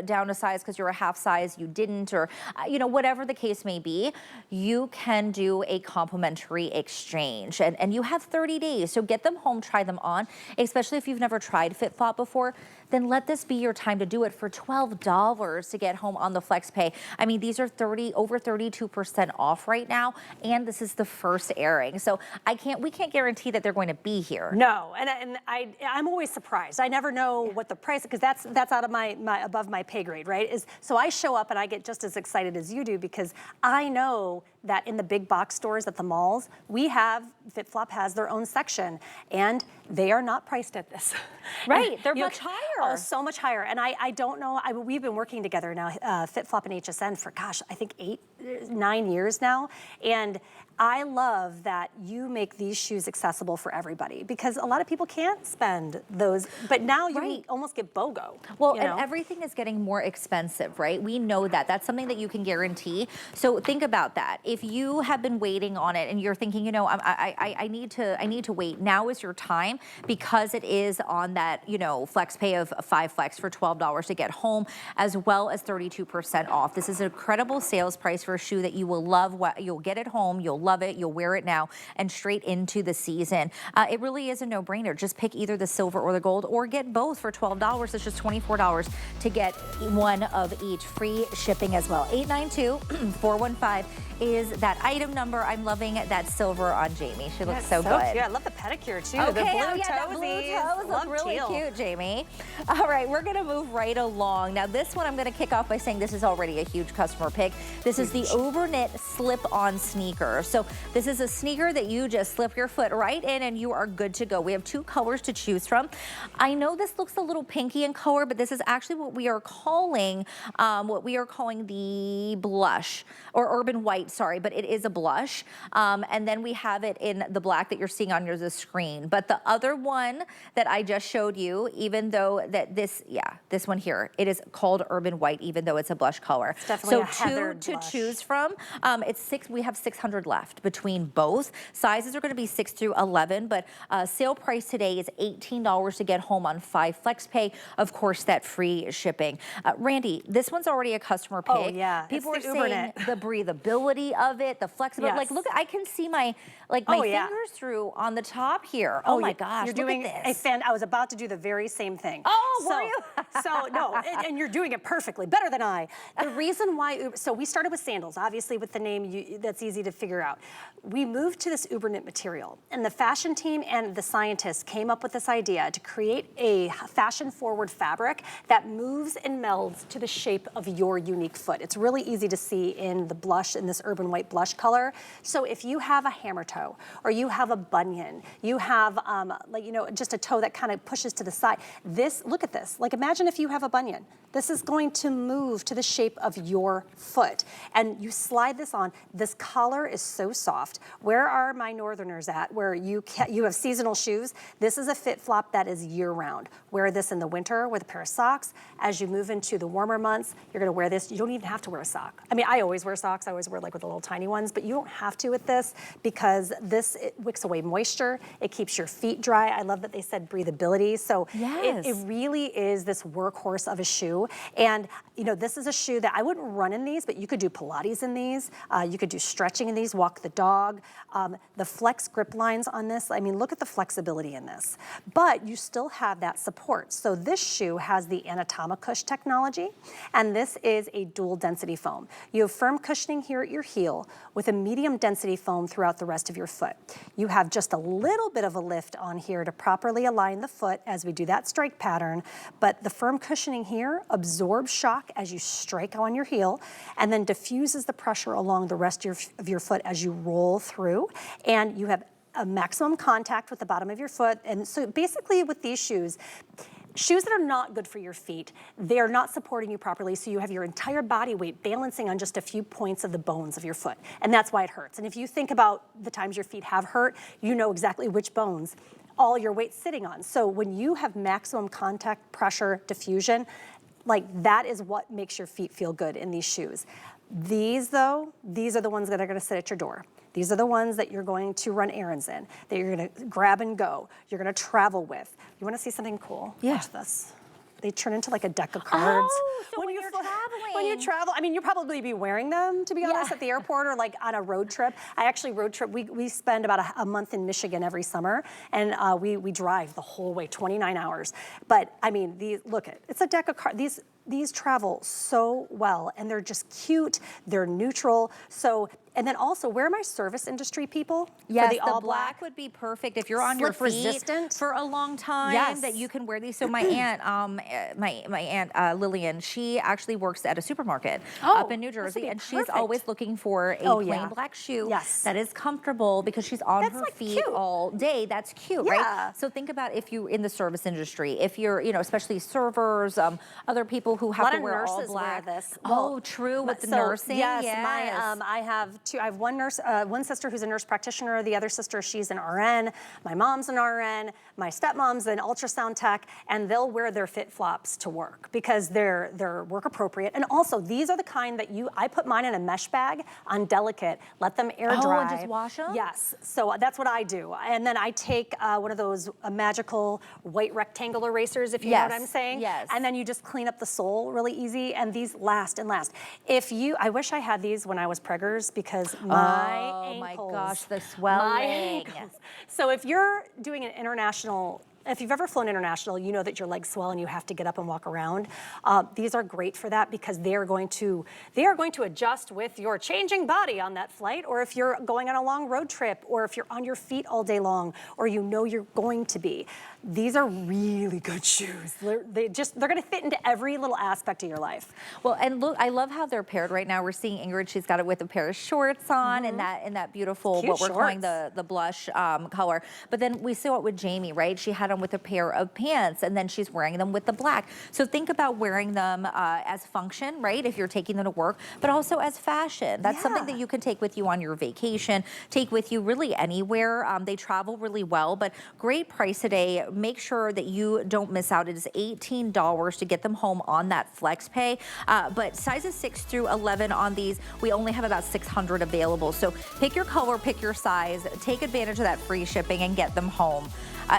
down a size because you're a half size, you didn't, or, whatever the case may be, you can do a complimentary exchange. And you have 30 days. So get them home, try them on, especially if you've never tried FitFlop before. Then let this be your time to do it for $12 to get home on the FlexPay. I mean, these are over 32% off right now, and this is the first airing. So we can't guarantee that they're going to be here. No, and I'm always surprised. I never know what the price, because that's out of my above my pay grade, right? So I show up and I get just as excited as you do, because I know that in the big box stores at the malls, FitFlop has their own section, and they are not priced at this. Right, they're much higher. Oh, so much higher. And I don't know, we've been working together now, FitFlop and HSN for, I think 9 years now. And I love that you make these shoes accessible for everybody, because a lot of people can't spend those, but now you almost get BOGO. Well, and everything is getting more expensive, right? We know that. That's something that you can guarantee. So think about that. If you have been waiting on it and you're thinking, I need to wait, now is your time, because it is on that, flex pay of 5 flex for $12 to get home, as well as 32% off. This is an incredible sales price for a shoe that you will love. You'll get it home, you'll love it, you'll wear it now, and straight into the season. It really is a no-brainer. Just pick either the silver or the gold, or get both for $12. It's just $24 to get one of each. Free shipping as well. 892-415 is that item number. I'm loving that silver on Jamie. She looks so good. Cute. I love the pedicure too. Okay, the blue that blue toes look really cute, Jamie. All right, we're gonna move right along. Now this one I'm gonna kick off by saying this is already a huge customer pick. This is the Uberknit slip-on sneaker. So this is a sneaker that you just slip your foot right in and you are good to go. We have 2 colors to choose from. I know this looks a little pinky in color, but this is actually what we are calling the blush, or urban white, sorry, but it is a blush. And then we have it in the black that you're seeing on your screen. But the other one that I just showed you, even though that this one here, it is called urban white, even though it's a blush color. It's definitely a so heathered two blush. to choose from. We have 600 left between both. Sizes are going to be 6 through 11, but sale price today is $18 to get home on 5 flex pay. Of course, that free shipping. Randy, this one's already a customer pick. Oh yeah, people are it's the saying Uberknit. the breathability of it, the flexibility. Yes. Like, look, I can see my fingers through on the top here. Oh my gosh, you're look doing at this. I was about to do the very same thing. Oh, were you? So no, and you're doing it perfectly, better than I. The reason why, so we started with sandals, obviously with the name, that's easy to figure out. We moved to this Uberknit material, and the fashion team and the scientists came up with this idea to create a fashion-forward fabric that moves and melds to the shape of your unique foot. It's really easy to see in the blush, in this urban white blush color. So if you have a hammer toe, or you have a bunion, you have just a toe that kind of pushes to the side. Look at this. Like, imagine if you have a bunion. This is going to move to the shape of your foot. And you slide this on. This collar is so soft. Where are my northerners at, where you have seasonal shoes? This is a FitFlop that is year-round. Wear this in the winter with a pair of socks. As you move into the warmer months, you're gonna wear this. You don't even have to wear a sock. I mean, I always wear socks. I always wear like with the little tiny ones, but you don't have to with this, because it wicks away moisture. It keeps your feet dry. I love that they said breathability. So yes. it really is this workhorse of a shoe. And this is a shoe that I wouldn't run in these, but you could do Pilates in these. You could do stretching in these, walk the dog. The flex grip lines on this, I mean, look at the flexibility in this. But you still have that support. So this shoe has the Anatomicush technology, and this is a dual density foam. You have firm cushioning here at your heel with a medium density foam throughout the rest of your foot. You have just a little bit of a lift on here to properly align the foot as we do that strike pattern, but the firm cushioning here absorbs shock as you strike on your heel, and then diffuses the pressure along the rest of your foot as you roll through, and you have a maximum contact with the bottom of your foot. And so basically with these shoes that are not good for your feet, they're not supporting you properly, so you have your entire body weight balancing on just a few points of the bones of your foot, and that's why it hurts. And if you think about the times your feet have hurt, you know exactly which bones all your weight's sitting on. So when you have maximum contact, pressure, diffusion, like that is what makes your feet feel good in these shoes. These though, these are the ones that are gonna sit at your door. These are the ones that you're going to run errands in, that you're gonna grab and go, you're gonna travel with. You wanna see something cool? Yeah. Watch this. They turn into like a deck of cards. Oh, so when you're traveling. When you travel, I mean, you'll probably be wearing them, to be honest, at the airport or like on a road trip. I actually road trip, we spend about a month in Michigan every summer, and we drive the whole way, 29 hours. But I mean, it's a deck of cards. These travel so well, and they're just cute, they're neutral. So, and then also, where are my service industry people? Yes, for the all black would be perfect if you're on your feet resistant for a long time. Yes. That you can wear these. So my aunt, my aunt Lillian, she actually works at a supermarket up in New Jersey, and she's always looking for a plain black shoe that is comfortable, because she's on her feet all day. That's cute, right? So think about if you're in the service industry, if you're, especially servers, other people who have to wear all black. Wear this. Oh, true, with the nursing. Yes, I have one nurse, one sister who's a nurse practitioner. The other sister, she's an RN. My mom's an RN. My stepmom's an ultrasound tech, and they'll wear their FitFlops to work because they're work appropriate. And also, these are the kind that I put mine in a mesh bag on delicate, let them air dry. And just wash them? Yes, so that's what I do. And then I take one of those magical white rectangle erasers, if you know what I'm saying. Yes. And then you just clean up the sole really easy, and these last and last. I wish I had these when I was preggers, because my ankles. Oh my gosh, the swelling. So if you're doing an international If you've ever flown international, you know that your legs swell and you have to get up and walk around. These are great for that because they are going to adjust with your changing body on that flight, or if you're going on a long road trip, or if you're on your feet all day long, or you know you're going to be. These are really good shoes. They're going to fit into every little aspect of your life. Well, and look, I love how they're paired right now. We're seeing Ingrid, she's got it with a pair of shorts on and that beautiful, Cute what we're calling shorts. the blush color. But then we saw it with Jamie, right? She had them with a pair of pants and then she's wearing them with the black. So think about wearing them as function, right? If you're taking them to work, but also as fashion. That's something that you can take with you on your vacation, take with you really anywhere. They travel really well, but great price today. Make sure that you don't miss out. It is $18 to get them home on that flex pay. But sizes 6 through 11 on these, we only have about 600 available. So pick your color, pick your size, take advantage of that free shipping and get them home.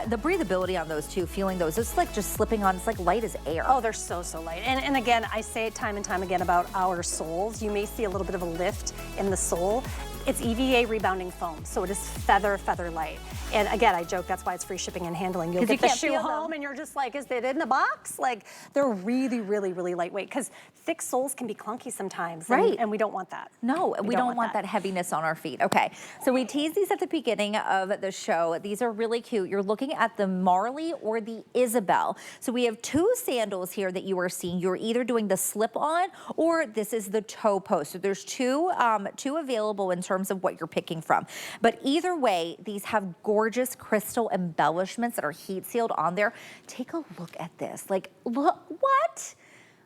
The breathability on those too, feeling those, it's like just slipping on, it's like light as air. Oh, they're so light. And again, I say it time and time again about our soles. You may see a little bit of a lift in the sole. It's EVA rebounding foam, so it is feather light. And again, I joke, that's why it's free shipping and handling. You'll get the shoe home and you're just like, is it in the box? Like, they're really lightweight, because thick soles can be clunky sometimes. Right. And we don't want that. No, we don't want that heaviness on our feet. Okay, so we teased these at the beginning of the show. These are really cute. You're looking at the Marley or the Isabel. So we have two sandals here that you are seeing. You're either doing the slip-on or this is the toe post. So there's two available in terms of what you're picking from. But either way, these have gorgeous crystal embellishments that are heat sealed on there. Take a look at this. Like, look, what?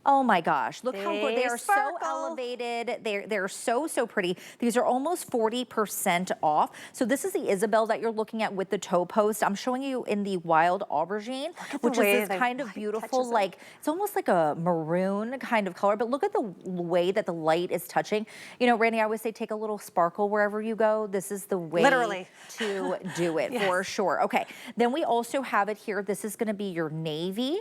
Oh my gosh, look how good they are. So elevated. They're so pretty. These are almost 40% off. So this is the Isabel that you're looking at with the toe post. I'm showing you in the wild aubergine, which is this kind of beautiful, like, it's almost like a maroon kind of color, but look at the way that the light is touching. You know, Randy, I always say take a little sparkle wherever you go. This is the way to do it for sure. Okay, then we also have it here. This is gonna be your navy.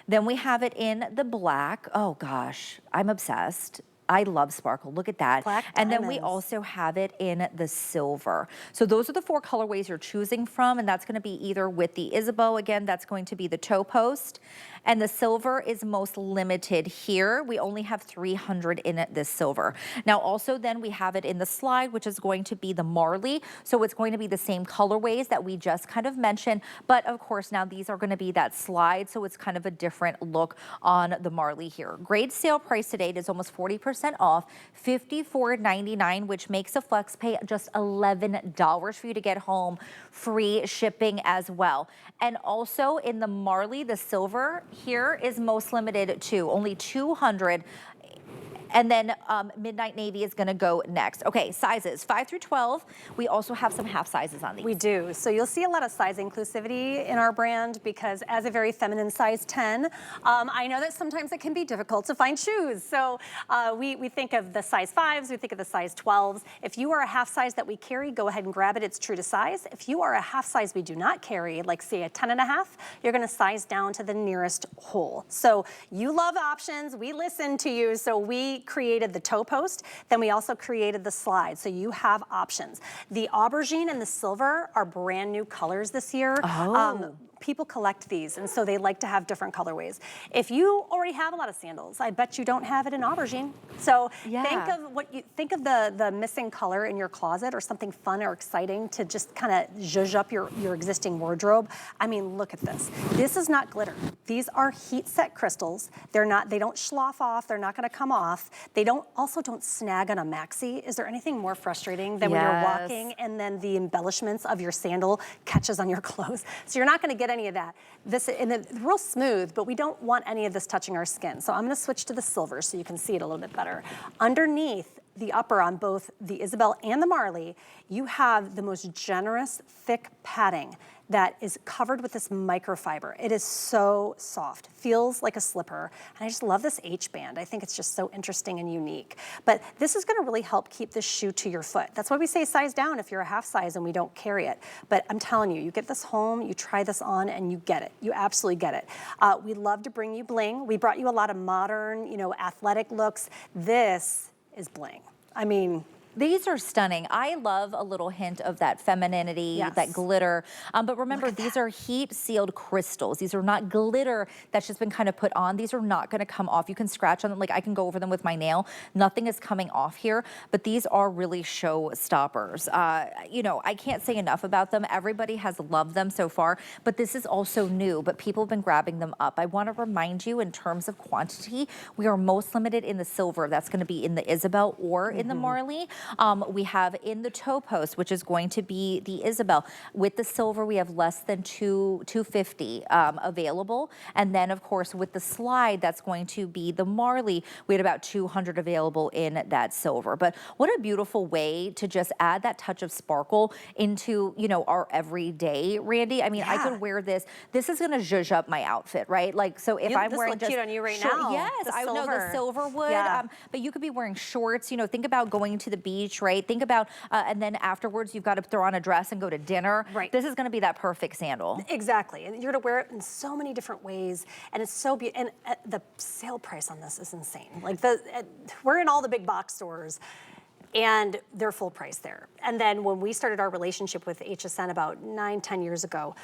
Then we have it in the black. Oh gosh, I'm obsessed. I love sparkle, look at that. Black and then we diamonds. also have it in the silver. So those are the 4 colorways you're choosing from, and that's gonna be either with the Isabeau, again, that's going to be the toe post. And the silver is most limited here. We only have 300 in this silver. Now also then we have it in the slide, which is going to be the Marley. So it's going to be the same colorways that we just kind of mentioned, but of course now these are gonna be that slide, so it's kind of a different look on the Marley here. Great sale price today. It is almost 40% off, $54.99, which makes a flex pay just $11 for you to get home, free shipping as well. And also in the Marley, the silver, here is most limited to only 200. And then Midnight Navy is gonna go next. Okay, sizes 5 through 12. We also have some half sizes on these. We do. So you'll see a lot of size inclusivity in our brand, because as a very feminine size 10, I know that sometimes it can be difficult to find shoes. So we think of the size 5s, we think of the size 12s. If you are a half size that we carry, go ahead and grab it. It's true to size. If you are a half size we do not carry, like say a 10 and a half, you're gonna size down to the nearest hole. So you love options. We listen to you. So we created the toe post, then we also created the slide, so you have options. The aubergine and the silver are brand new colors this year. People collect these, and so they like to have different colorways. If you already have a lot of sandals, I bet you don't have it in aubergine. So think of the missing color in your closet, or something fun or exciting to just kind of zhuzh up your existing wardrobe. I mean, look at this. This is not glitter. These are heat set crystals. They don't slough off. They're not going to come off. They also don't snag on a maxi. Is there anything more frustrating than when you're walking and then the embellishments of your sandal catches on your clothes? So you're not going to get any of that. And it's real smooth, but we don't want any of this touching our skin. So I'm going to switch to the silver so you can see it a little bit better. Underneath the upper on both the Isabel and the Marley, you have the most generous, thick padding that is covered with this microfiber. It is so soft, feels like a slipper. And I just love this H-band. I think it's just so interesting and unique. But this is gonna really help keep this shoe to your foot. That's why we say size down if you're a half size and we don't carry it. But I'm telling you, you get this home, you try this on, and you get it. You absolutely get it. We love to bring you bling. We brought you a lot of modern, athletic looks. This is bling. I mean, These are stunning. I love a little hint of that femininity, Yes. that glitter. But remember, these are heat sealed crystals. These are not glitter that's just been kind of put on. These are not gonna come off. You can scratch on them, like I can go over them with my nail. Nothing is coming off here, but these are really show stoppers. You know, I can't say enough about them. Everybody has loved them so far, but this is also new, but people have been grabbing them up. I wanna remind you in terms of quantity, we are most limited in the silver. That's gonna be in the Isabel or in the Marley. We have in the toe post, which is going to be the Isabel. With the silver, we have less than 250 available. And then of course, with the slide, that's going to be the Marley. We had about 200 available in that silver. But what a beautiful way to just add that touch of sparkle into, you know, our everyday, Randy. I mean, I could wear this. This is gonna zhuzh up my outfit, right? Like, so if I'm this wearing look just cute on you right short, now. yes, The I know the silver. silver would. Yeah. But you could be wearing shorts. You know, think about going to the beach, right? Think about, and then afterwards, you've got to throw on a dress and go to dinner. Right. This is going to be that perfect sandal. Exactly, and you're gonna wear it in so many different ways, and it's so beautiful. And the sale price on this is insane. Like we're in all the big box stores, and they're full price there. And then when we started our relationship with HSN about 9-10 years ago,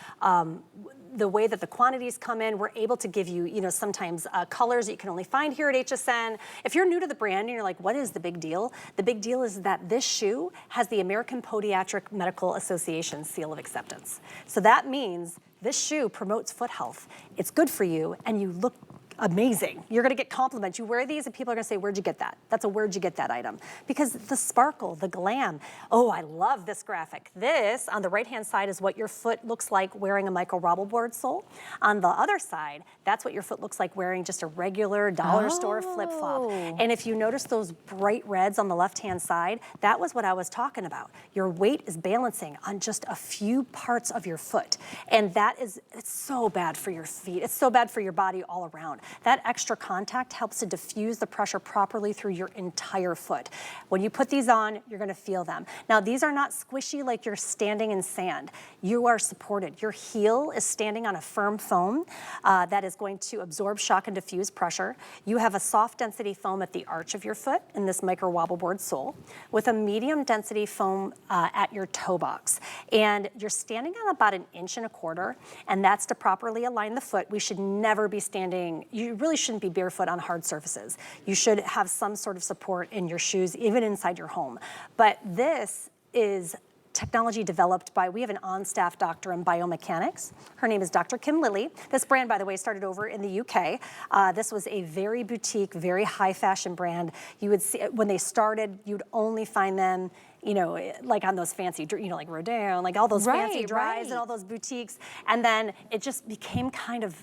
the way that the quantities come in, we're able to give you, you know, sometimes colors that you can only find here at HSN. If you're new to the brand and you're like, what is the big deal? The big deal is that this shoe has the American Podiatric Medical Association seal of acceptance. So that means this shoe promotes foot health. It's good for you, and you look amazing. You're gonna get compliments. You wear these and people are gonna say, where'd you get that? That's a where'd you get that item? Because the sparkle, the glam. Oh, I love this graphic. This, on the right-hand side, is what your foot looks like wearing a micro wobble board sole. On the other side, that's what your foot looks like wearing just a regular dollar store flip-flop. And if you notice those bright reds on the left-hand side, that was what I was talking about. Your weight is balancing on just a few parts of your foot. And that is, it's so bad for your feet. It's so bad for your body all around. That extra contact helps to diffuse the pressure properly through your entire foot. When you put these on, you're gonna feel them. Now, these are not squishy like you're standing in sand. You are supported. Your heel is standing on a firm foam that is going to absorb shock and diffuse pressure. You have a soft density foam at the arch of your foot in this micro wobble board sole with a medium density foam at your toe box. And you're standing on about 1.25 inches, and that's to properly align the foot. We should never be standing, you really shouldn't be barefoot on hard surfaces. You should have some sort of support in your shoes, even inside your home. But this is technology developed by, we have an on-staff doctor in biomechanics. Her name is Dr. Kim Lilly. This brand, by the way, started over in the UK. This was a very boutique, very high fashion brand. You would see, when they started, you'd only find them, you know, like on those fancy, you know, like Rodeo, like all those fancy drives and all those boutiques. And then it just became kind of,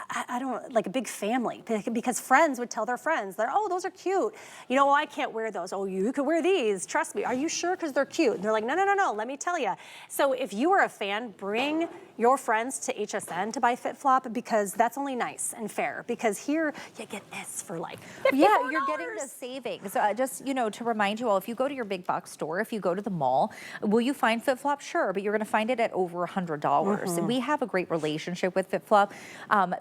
I don't, like a big family, because friends would tell their friends, oh, those are cute. You know, oh, I can't wear those. Oh, you could wear these. Trust me. Are you sure? Because they're cute. And they're like, no, no, no, no. Let me tell you. So if you are a fan, bring your friends to HSN to buy FitFlop, because that's only nice and fair. Because here you get this for like $54. Yeah, you're getting the savings. Just, you know, to remind you all, if you go to your big box store, if you go to the mall, will you find FitFlop? Sure, but you're going to find it at over $100. We have a great relationship with FitFlop,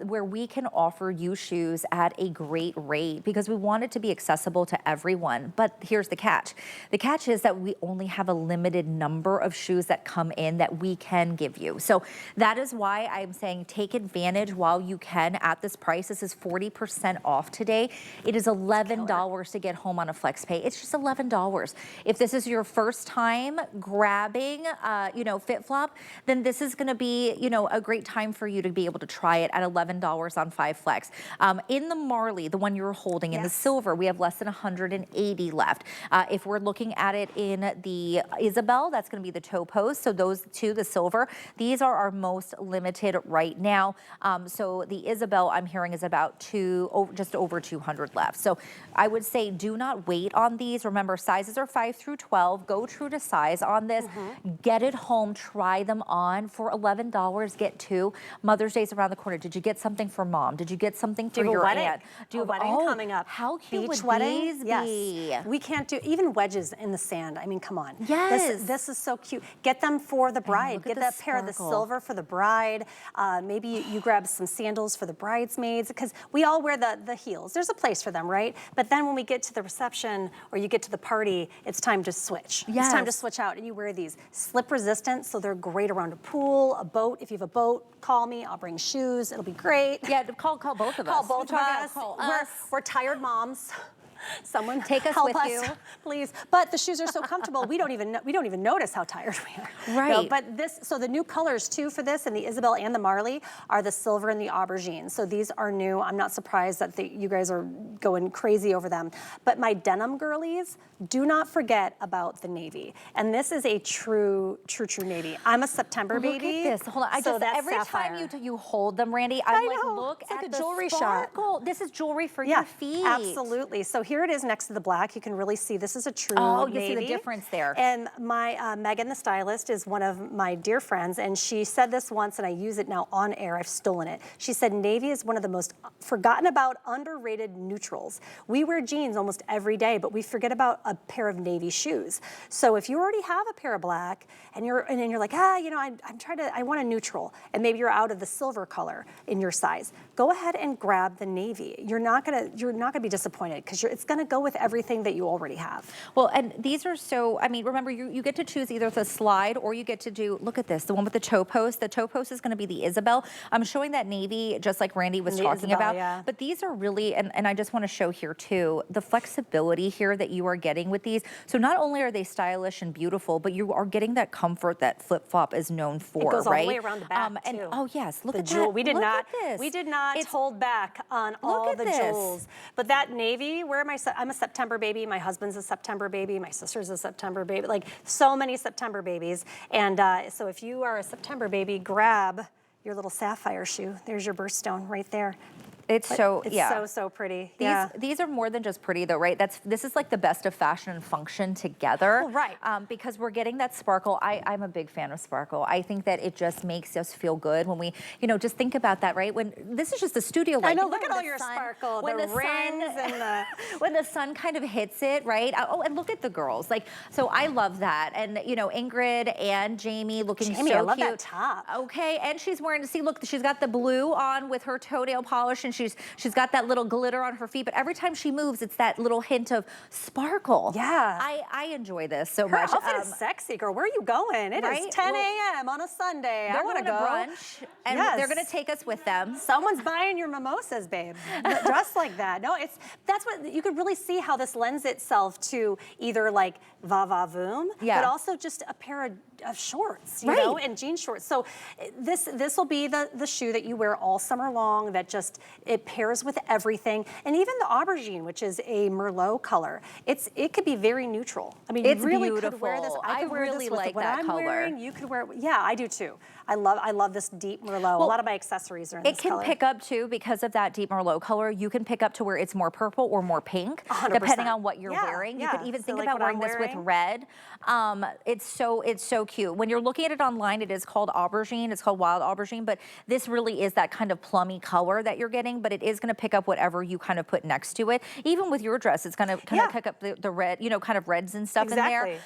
where we can offer you shoes at a great rate, because we want it to be accessible to everyone. But here's the catch. The catch is that we only have a limited number of shoes that come in that we can give you. So that is why I'm saying take advantage while you can at this price. This is 40% off today. It is $11 to get home on a flex pay. It's just $11. If this is your first time grabbing, you know, FitFlop, then this is going to be, you know, a great time for you to be able to try it at $11 on 5 Flex. In the Marley, the one you're holding, in the silver, we have less than 180 left. If we're looking at it in the Isabel, that's going to be the toe post. So those two, the silver, these are our most limited right now. So the Isabel, I'm hearing, is about just over 200 left. So I would say do not wait on these. Remember, sizes are 5 through 12. Go true to size on this. Get it home. Try them on for $11. Get 2. Mother's Day's around the corner. Did you get get something for mom? Did you get something for Do your wedding. aunt? Do a wedding coming up. How cute Beach would wedding? these Yes. be? We can't do even wedges in the sand. I mean, come on. Yes. This is so cute. Get them for the bride. look at Get the that pair of the sparkle. silver for the bride. Maybe you grab some sandals for the bridesmaids, because we all wear the heels. There's a place for them, right? But then when we get to the reception or you get to the party, it's time to switch. Yes. It's time to switch out, and you wear these slip resistant, so they're great around a pool, a boat. If you have a boat, call me. I'll bring shoes. It'll be great. Yeah, call both of us. Call both of us. Call We're tired moms. Someone Take us help with us, you. please. But the shoes are so comfortable, we don't even notice how tired we are. Right. No, but so the new colors too for this, and the Isabel and the Marley, are the silver and the aubergine. So these are new. I'm not surprised that you guys are going crazy over them. But my denim girlies, do not forget about the navy. And this is a true navy. I'm a September baby. Look at this. Hold on. that's every sapphire. time you hold them, Randy, I'm like, know. look It's at like a the jewelry shot. sparkle. This is jewelry for your feet. Absolutely. So here it is next to the black. You can really see this is a true Oh, you navy. see the difference there. And my Megan, the stylist, is one of my dear friends, and she said this once, and I use it now on air. I've stolen it. She said navy is one of the most forgotten about, underrated neutrals. We wear jeans almost every day, but we forget about a pair of navy shoes. So if you already have a pair of black, and then you're like, I want a neutral, and maybe you're out of the silver color in your size, go ahead and grab the navy. You're not gonna be disappointed, because it's gonna go with everything that you already have. Well, and these are so, I mean, remember, you get to choose either the slide or you get to do, look at this, the one with the toe post. The toe post is going to be the Isabel. I'm showing that navy, just like Randy was talking Isabel, about. yeah. But these are really, and I just want to show here too, the flexibility here that you are getting with these. So not only are they stylish and beautiful, but you are getting that comfort that FitFlop is known for, It goes right? all the way around the back, and too. oh yes, look The at jewel. that. We did Look not. at this. We did not It's- hold back on all at the this. jewels. But that navy, I'm a September baby. My husband's a September baby. My sister's a September baby. Like, so many September babies. And so if you are a September baby, grab your little sapphire shoe. There's your birthstone right there. It's so pretty. These are more than just pretty though, right? This is like the best of fashion and function together. Well, right. Because we're getting that sparkle. I'm a big fan of sparkle. I think that it just makes us feel good when we, just think about that, right? When this is just the studio light. I know, Think look at about all when your sun- sparkle, when the rings and the... when the sun kind of hits it, right? Oh, and look at the girls. Like, so I love that. And Ingrid and Jamie looking so cute. I love that top. Okay, and she's wearing, look, she's got the blue on with her toenail polish, and she's got that little glitter on her feet, but every time she moves, it's that little hint of sparkle. Yeah. I enjoy this so Her much. outfit is sexy, girl. Where are you going? It right? is 10 a.m. on a Sunday. I want to They're go. going to brunch, and they're going to take us with them. Someone's buying your mimosas, babe. Dressed like that. No, that's what you could really see how this lends itself to either like va-va-voom, but also just a pair of shorts, you know, and jean shorts. So this will be the shoe that you wear all summer long. That just it pairs with everything, and even the aubergine, which is a Merlot color. It could be very neutral. I mean, it's you really beautiful. could wear this. I could wear really this with like what that I'm color. wearing. You could wear. Yeah, I do too. I love this deep Merlot. A lot of my accessories are in this color. It can pick up too, because of that deep Merlot color, you can pick up to where it's more purple or more pink, 100%. depending on what you're wearing. You could even think like about what I'm wearing this with wearing. red. It's so cute. When you're looking at it online, it is called aubergine. It's called wild aubergine, but this really is that kind of plummy color that you're getting, but it is going to pick up whatever you kind of put next to it. Even with your dress, it's going to kind of pick up the red, kind of reds and stuff in there.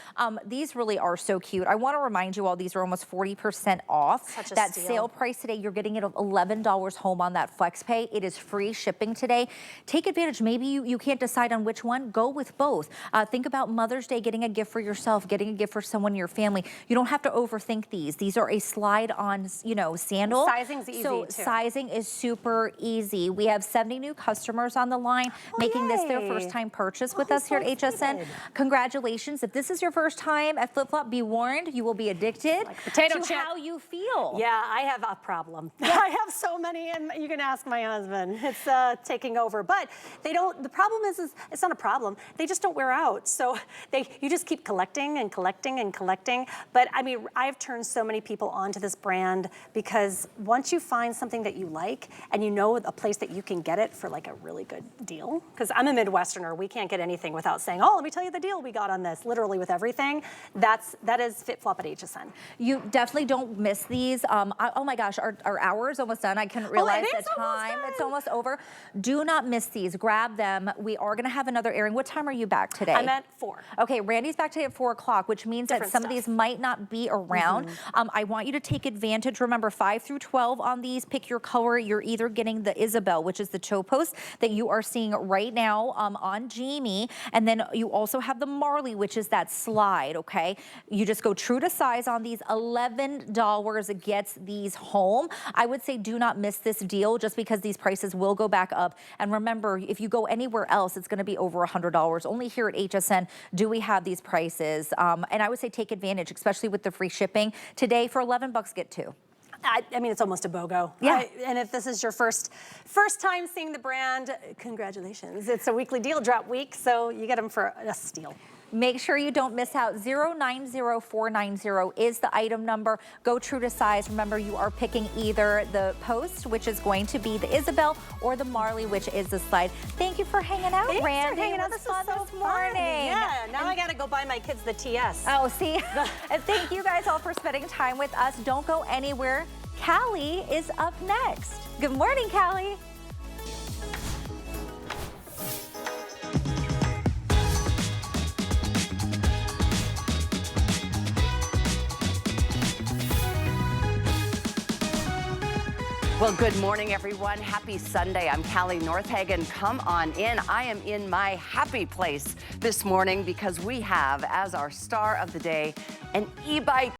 These really are so cute. I want to remind you all, these are almost 40% off. Such a that steal. sale price today, you're getting it at $11 home on that flex pay. It is free shipping today. Take advantage. Maybe you can't decide on which one. Go with both. Think about Mother's Day, getting a gift for yourself, getting a gift for someone in your family. You don't have to overthink these. These are a slide-on, sandal. Sizing's easy, so too. sizing is super easy. We have 70 new customers on the line making this their first time purchase with us here at HSN. Congratulations. If this is your first time at FitFlop, be warned, you will be addicted potato to chip. how you feel. Yeah, I have a problem. I have so many, and you can ask my husband. It's taking over. But they don't. The problem is it's not a problem. They just don't wear out. So you just keep collecting and collecting and collecting. But I mean, I've turned so many people onto this brand because once you find something that you like and you know a place place that you can get it for like a really good deal. Because I'm a Midwesterner, we can't get anything without saying, oh, let me tell you the deal we got on this, literally with everything. That is FitFlop at HSN. You definitely don't miss these. Oh my gosh, our hour is almost done. I couldn't realize the time. It's almost over. Do not miss these. Grab them. We are going to have another airing. What time are you back today? I'm at 4. Okay, Randy's back today at 4 o'clock, which means that some of these might not be around. I want you to take advantage. Remember, 5 through 12 on these. Pick your color. You're either getting the Isabel, which is the toe post that you are seeing right now on Jamie, and then you also have the Marley, which is that slide, okay? You just go true to size on these. $11 gets these home. I would say do not miss this deal just because these prices will go back up. And remember, if you go anywhere else, it's gonna be over $100. Only here at HSN do we have these prices. And I would say take advantage, especially with the free shipping. Today for 11 bucks, get 2. I mean, it's almost a BOGO. Yeah. And if this is your first time seeing the brand, congratulations. It's a weekly deal drop week, so you get them for a steal. Make sure you don't miss out. 090490 is the item number. Go true to size. Remember, you are picking either the post, which is going to be the Isabel, or the Marley, which is the slide. Thank you for hanging out, Randy. Thanks for hanging out. This This was so morning. Yeah, now I gotta go buy my kids the TS. Oh, see? And thank you guys all for spending time with us. Don't go anywhere. Callie is up next. Good morning, Callie. Well, good morning, everyone. Happy Sunday. I'm Callie Northagen. Come on in. I am in my happy place this morning because we have, as our star of the day, an e-bike